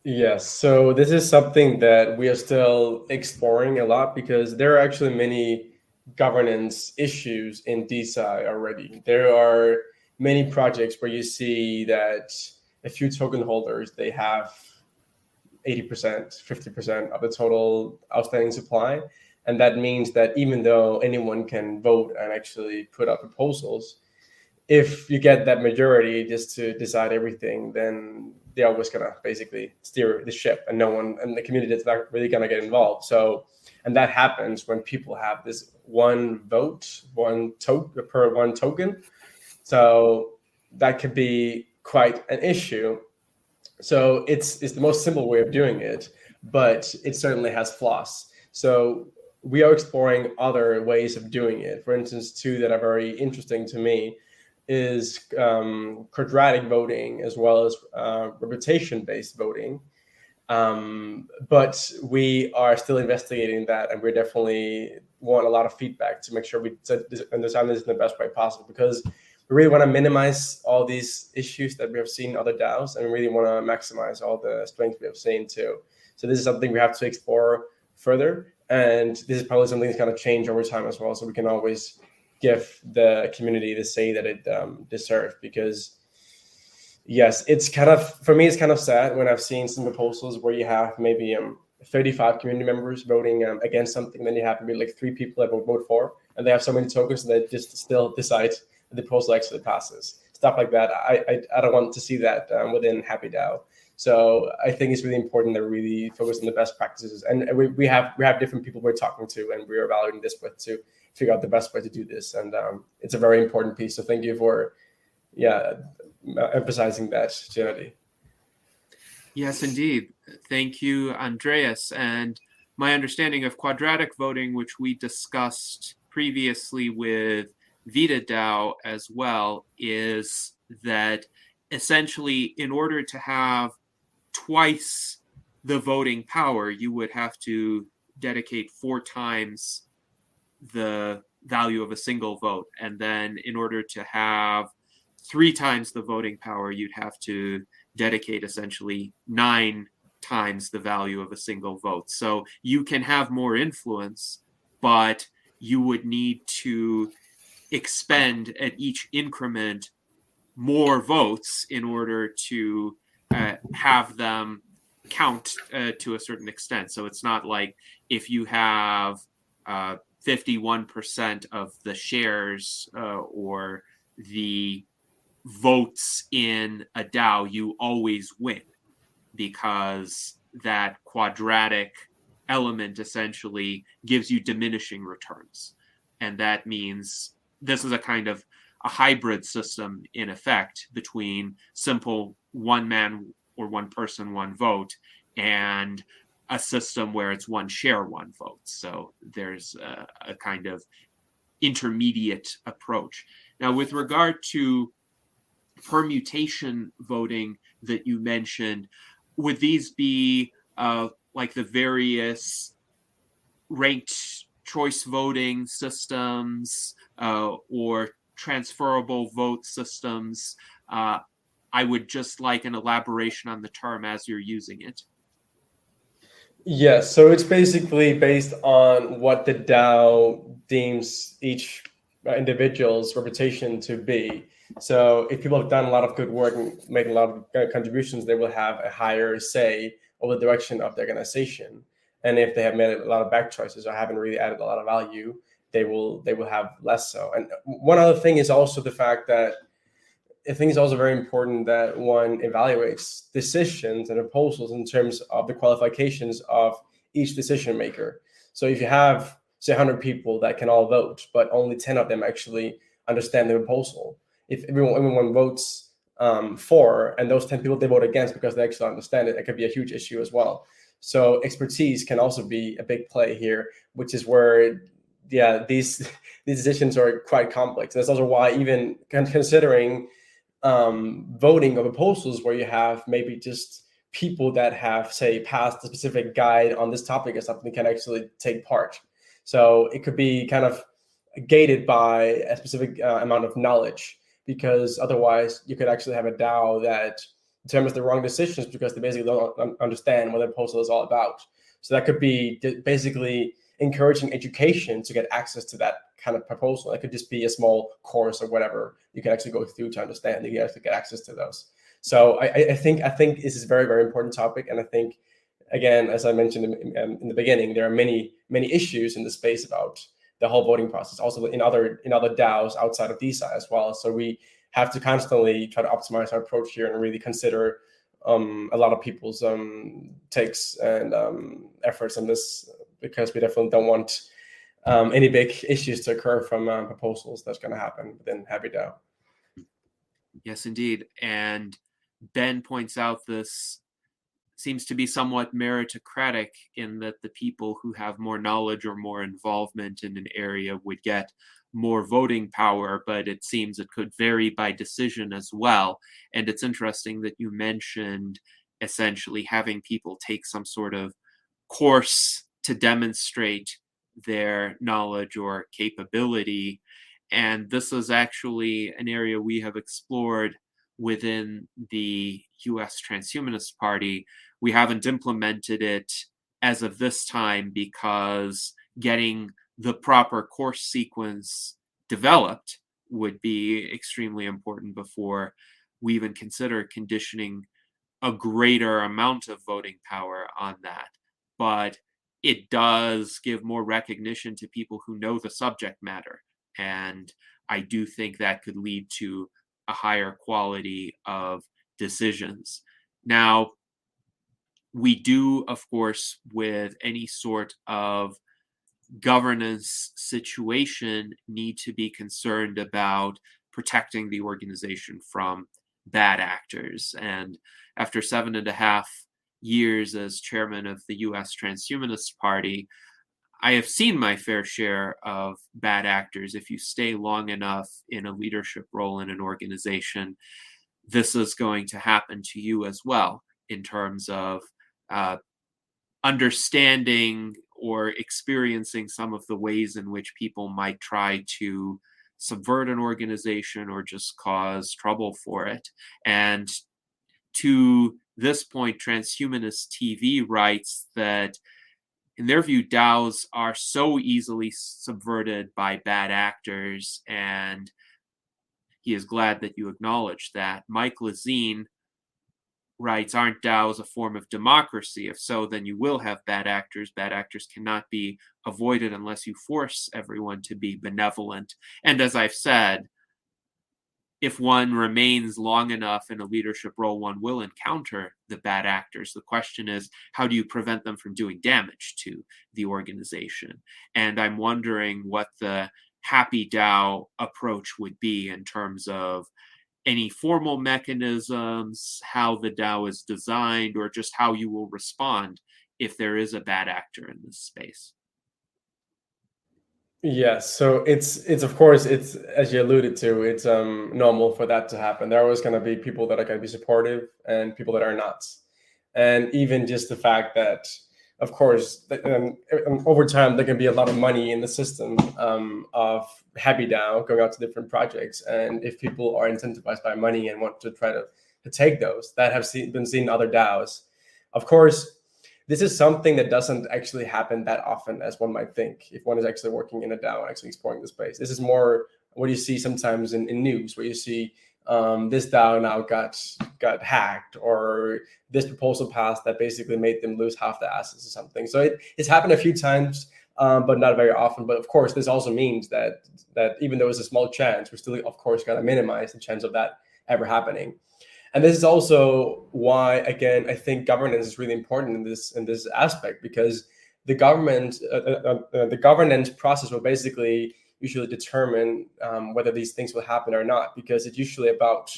Yes, so this is something that we are still exploring a lot, because there are actually many governance issues in DeSci already. There are many projects where you see that a few token holders, they have 80%, 50% of the total outstanding supply. And that means that even though anyone can vote and actually put up proposals, if you get that majority just to decide everything, then they're always gonna basically steer the ship, and no one, and the community is not really gonna get involved. So, and that happens when people have this one vote, per one token. So that could be quite an issue. So it's the most simple way of doing it, but it certainly has flaws. So we are exploring other ways of doing it. For instance, two that are very interesting to me is quadratic voting, as well as reputation-based voting. But we are still investigating that, and we definitely want a lot of feedback to make sure we understand this in the best way possible, because we really want to minimize all these issues that we have seen in other DAOs, and we really want to maximize all the strengths we have seen too. So this is something we have to explore further, and this is probably something that's going to change over time as well, so we can always give the community the say that it deserves. Because yes, it's kind of, for me, it's kind of sad when I've seen some proposals where you have maybe 35 community members voting against something, then you have maybe like 3 people that will vote for, and they have so many tokens that they just still decide that the proposal actually passes. Stuff like that. I don't want to see that within HappyDAO. So I think it's really important that we really focus on the best practices, and we have different people we're talking to, and we're evaluating this with to figure out the best way to do this. And it's a very important piece. So thank you for emphasizing that, Janity. Yes, indeed. Thank you, Andreas. And my understanding of quadratic voting, which we discussed previously with VitaDAO as well, is that essentially in order to have twice the voting power, you would have to dedicate 4 times the value of a single vote. And then in order to have 3 times the voting power, you'd have to dedicate essentially 9 times the value of a single vote. So you can have more influence, but you would need to expend at each increment more votes in order to have them count to a certain extent. So it's not like if you have 51% of the shares or the votes in a DAO, you always win, because that quadratic element essentially gives you diminishing returns. And that means this is a kind of a hybrid system in effect between simple one man or one person, one vote, and a system where it's one share, one vote. So there's a kind of intermediate approach. Now, with regard to permutation voting that you mentioned, would these be like the various ranked choice voting systems or transferable vote systems? I would just like an elaboration on the term as you're using it. Yes, so it's basically based on what the DAO deems each individual's reputation to be. So if people have done a lot of good work and made a lot of contributions, they will have a higher say over the direction of the organization. And if they have made a lot of bad choices or haven't really added a lot of value, they will have less so. And one other thing is also the fact that I think it's also very important that one evaluates decisions and proposals in terms of the qualifications of each decision maker. So if you have, say, 100 people that can all vote, but only 10 of them actually understand the proposal, if everyone votes for, and those 10 people they vote against because they actually understand it, it could be a huge issue as well. So expertise can also be a big play here, which is where, these decisions are quite complex. And that's also why even considering voting of proposals where you have maybe just people that have, say, passed a specific guide on this topic or something can actually take part. So it could be kind of gated by a specific amount of knowledge, because otherwise you could actually have a DAO that determines the wrong decisions because they basically don't understand what the proposal is all about. So that could be basically encouraging education to get access to that kind of proposal. It could just be a small course or whatever you can actually go through to understand. You can actually get access to those. So I think this is a very, very important topic. And I think, again, as I mentioned in the beginning, there are many issues in the space about the whole voting process, also in other DAOs outside of DeSci as well. So we have to constantly try to optimize our approach here and really consider a lot of people's takes and efforts on this, because we definitely don't want any big issues to occur from proposals that's going to happen within HappyDAO. Yes, indeed. And Ben points out this seems to be somewhat meritocratic in that the people who have more knowledge or more involvement in an area would get more voting power, but it seems it could vary by decision as well. And it's interesting that you mentioned essentially having people take some sort of course to demonstrate their knowledge or capability. And this is actually an area we have explored within the US Transhumanist Party. We haven't implemented it as of this time because getting the proper course sequence developed would be extremely important before we even consider conditioning a greater amount of voting power on that. But it does give more recognition to people who know the subject matter. And I do think that could lead to a higher quality of decisions. Now, we do, of course, with any sort of governance situation, need to be concerned about protecting the organization from bad actors. And after 7.5 years as chairman of the US Transhumanist Party, I have seen my fair share of bad actors. If you stay long enough in a leadership role in an organization, this is going to happen to you as well, in terms of understanding or experiencing some of the ways in which people might try to subvert an organization or just cause trouble for it. And to this point, Transhumanist TV writes that in their view, DAOs are so easily subverted by bad actors, and he is glad that you acknowledge that. Mike Lazine writes, aren't DAOs a form of democracy? If so, then you will have bad actors. Bad actors cannot be avoided unless you force everyone to be benevolent. And as I've said, if one remains long enough in a leadership role, one will encounter the bad actors. The question is, how do you prevent them from doing damage to the organization? And I'm wondering what the HappyDAO approach would be in terms of any formal mechanisms, how the DAO is designed, or just how you will respond if there is a bad actor in this space? Yes, so it's of course, it's, as you alluded to, it's normal for that to happen. There are always going to be people that are going to be supportive and people that are not, and even just the fact that, of course, over time there can be a lot of money in the system of HappyDAO going out to different projects, and if people are incentivized by money and want to try to take those that have been seen in other DAOs, of course. This is something that doesn't actually happen that often as one might think if one is actually working in a DAO and actually exploring the space. This is more what you see sometimes in news, where you see this DAO now got hacked, or this proposal passed that basically made them lose half the assets or something. So it's happened a few times, but not very often. But of course, this also means that even though it's a small chance, we're still, of course, going to minimize the chance of that ever happening. And this is also why, again, I think governance is really important in this aspect, because the the governance process will basically usually determine whether these things will happen or not, because it's usually about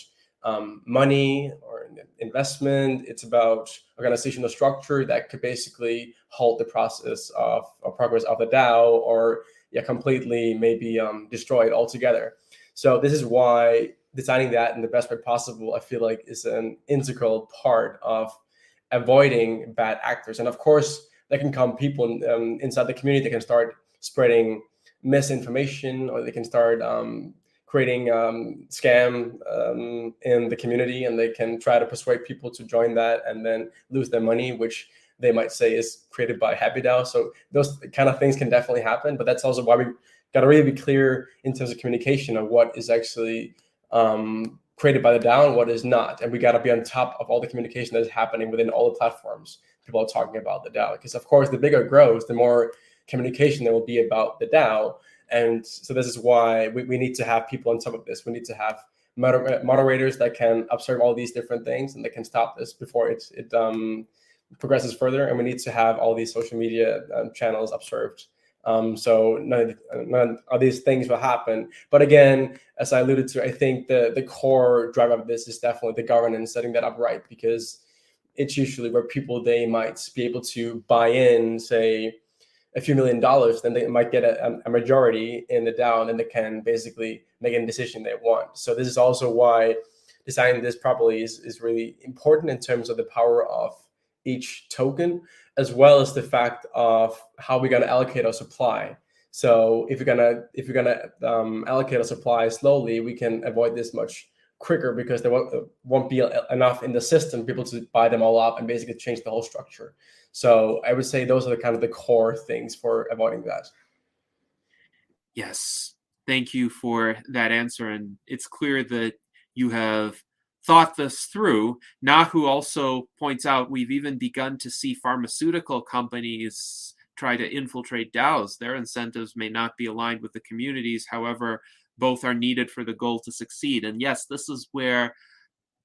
money or investment. It's about organizational structure that could basically halt the process of progress of the DAO, or completely maybe destroy it altogether. So this is why designing that in the best way possible, I feel like, is an integral part of avoiding bad actors. And of course, there can come people inside the community that can start spreading misinformation, or they can start creating scam in the community, and they can try to persuade people to join that and then lose their money, which they might say is created by HappyDAO. So those kind of things can definitely happen, but that's also why we got to really be clear in terms of communication of what is actually created by the DAO and what is not. And we got to be on top of all the communication that is happening within all the platforms people are talking about the DAO. Because of course, the bigger it grows, the more communication there will be about the DAO. And so this is why we need to have people on top of this. We need to have moderators that can observe all these different things and that can stop this before it progresses further. And we need to have all these social media channels observed. So none of these things will happen. But again, as I alluded to, I think the core drive of this is definitely the governance, setting that up right, because it's usually where people, they might be able to buy in, say, a few $1 million, then they might get a majority in the DAO, and then they can basically make a decision they want. So this is also why designing this properly is really important in terms of the power of each token, as well as the fact of how we're going to allocate our supply. So if you're gonna allocate our supply slowly, we can avoid this much quicker, because there won't be enough in the system people to buy them all up and basically change the whole structure. So I would say those are the core things for avoiding that. Yes, thank you for that answer. And it's clear that you have thought this through. Nahu also points out we've even begun to see pharmaceutical companies try to infiltrate DAOs. Their incentives may not be aligned with the communities. However, both are needed for the goal to succeed. And yes, this is where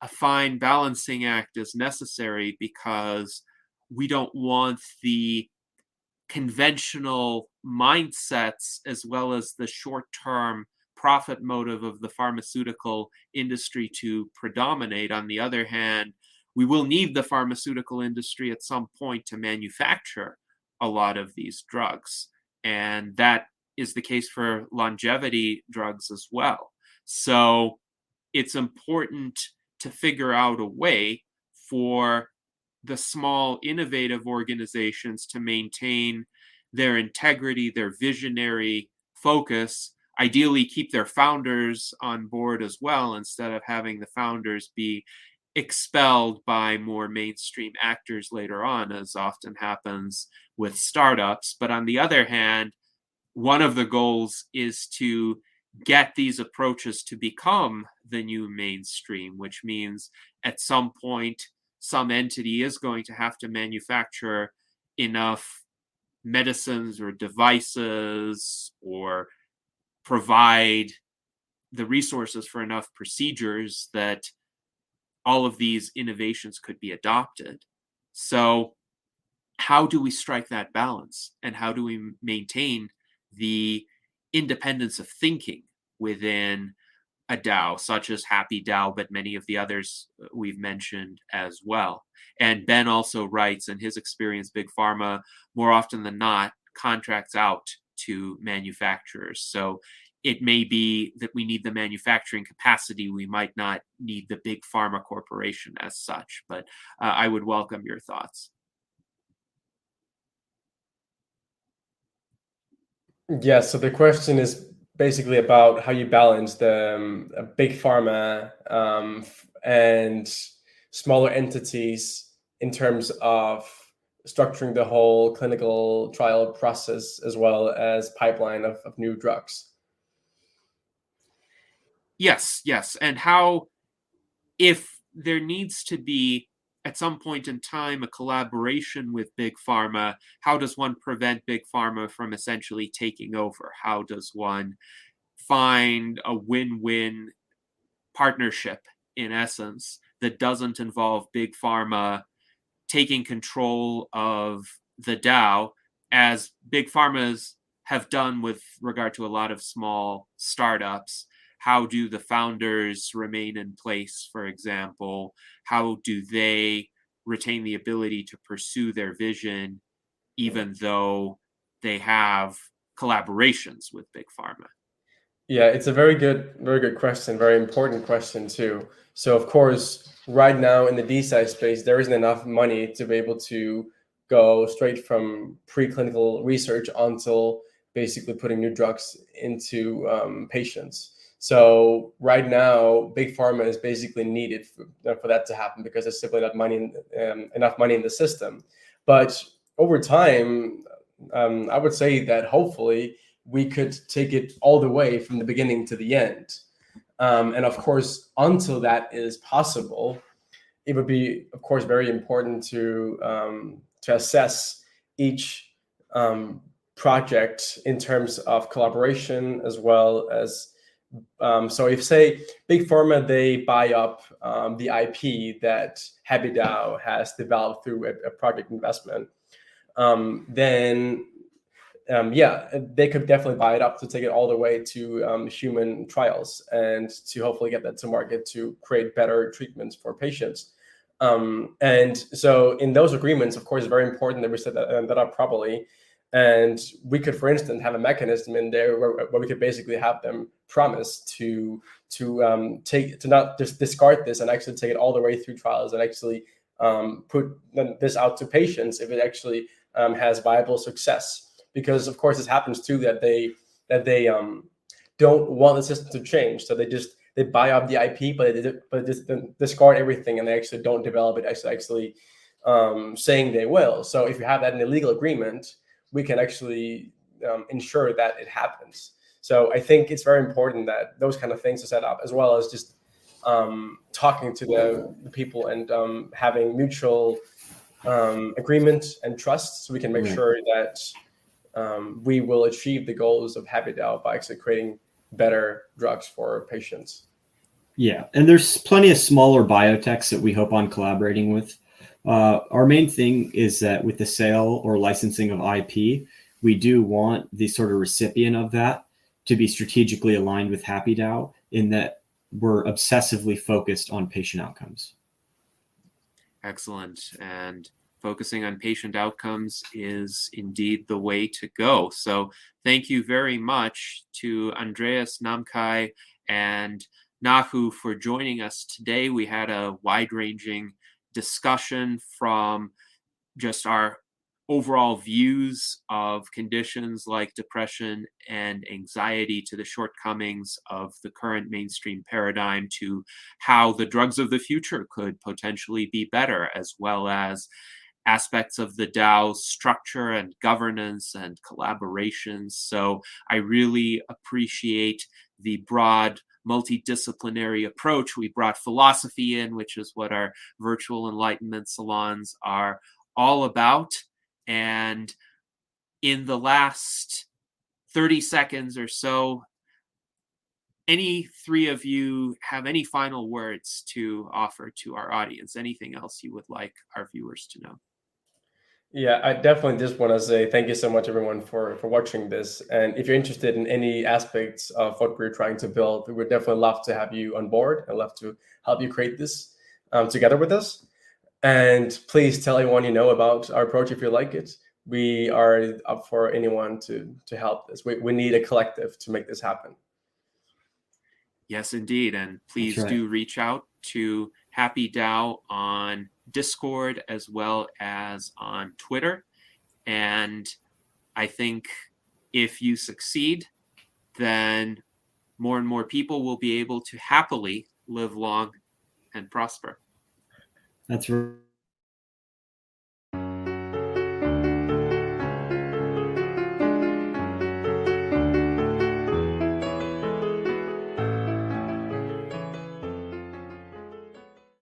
a fine balancing act is necessary, because we don't want the conventional mindsets as well as the short-term profit motive of the pharmaceutical industry to predominate. On the other hand, we will need the pharmaceutical industry at some point to manufacture a lot of these drugs. And that is the case for longevity drugs as well. So it's important to figure out a way for the small, innovative organizations to maintain their integrity, their visionary focus, ideally keep their founders on board as well, instead of having the founders be expelled by more mainstream actors later on, as often happens with startups. But on the other hand, one of the goals is to get these approaches to become the new mainstream, which means at some point, some entity is going to have to manufacture enough medicines or devices, or provide the resources for enough procedures that all of these innovations could be adopted. So how do we strike that balance? And how do we maintain the independence of thinking within a DAO, such as HappyDAO, but many of the others we've mentioned as well. And Ben also writes, in his experience, Big Pharma, more often than not, contracts out to manufacturers. So it may be that we need the manufacturing capacity. We might not need the Big Pharma corporation as such, but I would welcome your thoughts. Yeah, so the question is basically about how you balance the big pharma and smaller entities in terms of structuring the whole clinical trial process as well as pipeline of new drugs. Yes. And how, if there needs to be at some point in time a collaboration with Big Pharma, how does one prevent Big Pharma from essentially taking over? How does one find a win-win partnership, in essence, that doesn't involve Big Pharma taking control of the DAO, as Big Pharmas have done with regard to a lot of small startups? How do the founders remain in place, for example? How do they retain the ability to pursue their vision, even though they have collaborations with Big Pharma? Yeah, it's a very good question, very important question too. So of course, right now in the D-side space, there isn't enough money to be able to go straight from preclinical research until basically putting new drugs into patients. So right now, Big Pharma is basically needed for that to happen because there's simply not enough money in the system. But over time, I would say that hopefully we could take it all the way from the beginning to the end. And of course, until that is possible, it would be, of course, very important to assess each project in terms of collaboration as well as. So if, say, Big Pharma, they buy up the IP that HappyDAO has developed through a project investment, then they could definitely buy it up to take it all the way to human trials and to hopefully get that to market to create better treatments for patients. And so in those agreements, of course, it's very important that we set that up properly. And we could, for instance, have a mechanism in there where we could basically have them promise to not just discard this and actually take it all the way through trials and actually put this out to patients if it actually has viable success. Because of course this happens too, that they don't want the system to change, so they buy up the IP, but they just discard everything, and they actually don't develop it. Actually, saying they will. So if you have that in a legal agreement, we can actually ensure that it happens. So I think it's very important that those kind of things are set up, as well as just talking to the people and having mutual agreement and trust, so we can make sure that we will achieve the goals of HappyDAO by actually creating better drugs for patients. Yeah, and there's plenty of smaller biotechs that we hope on collaborating with. Our main thing is that with the sale or licensing of IP, we do want the sort of recipient of that to be strategically aligned with HappyDAO, in that we're obsessively focused on patient outcomes. Excellent. And focusing on patient outcomes is indeed the way to go. So thank you very much to Andreas, Namkhai, and Nahu for joining us today. We had a wide-ranging discussion from just our overall views of conditions like depression and anxiety, to the shortcomings of the current mainstream paradigm, to how the drugs of the future could potentially be better, as well as aspects of the DAO's structure and governance and collaborations. So I really appreciate the broad multidisciplinary approach. We brought philosophy in, which is what our virtual enlightenment salons are all about. And in the last 30 seconds or so, any three of you have any final words to offer to our audience? Anything else you would like our viewers to know? Yeah, I definitely just want to say thank you so much, everyone, for watching this. And if you're interested in any aspects of what we're trying to build, we would definitely love to have you on board. I'd love to help you create this together with us. And please tell everyone you know about our approach if you like it. We are up for anyone to help this. We need a collective to make this happen. Yes, indeed. And please right. do reach out to HappyDAO on Discord as well as on Twitter. And I think if you succeed, then more and more people will be able to happily live long and prosper. That's right.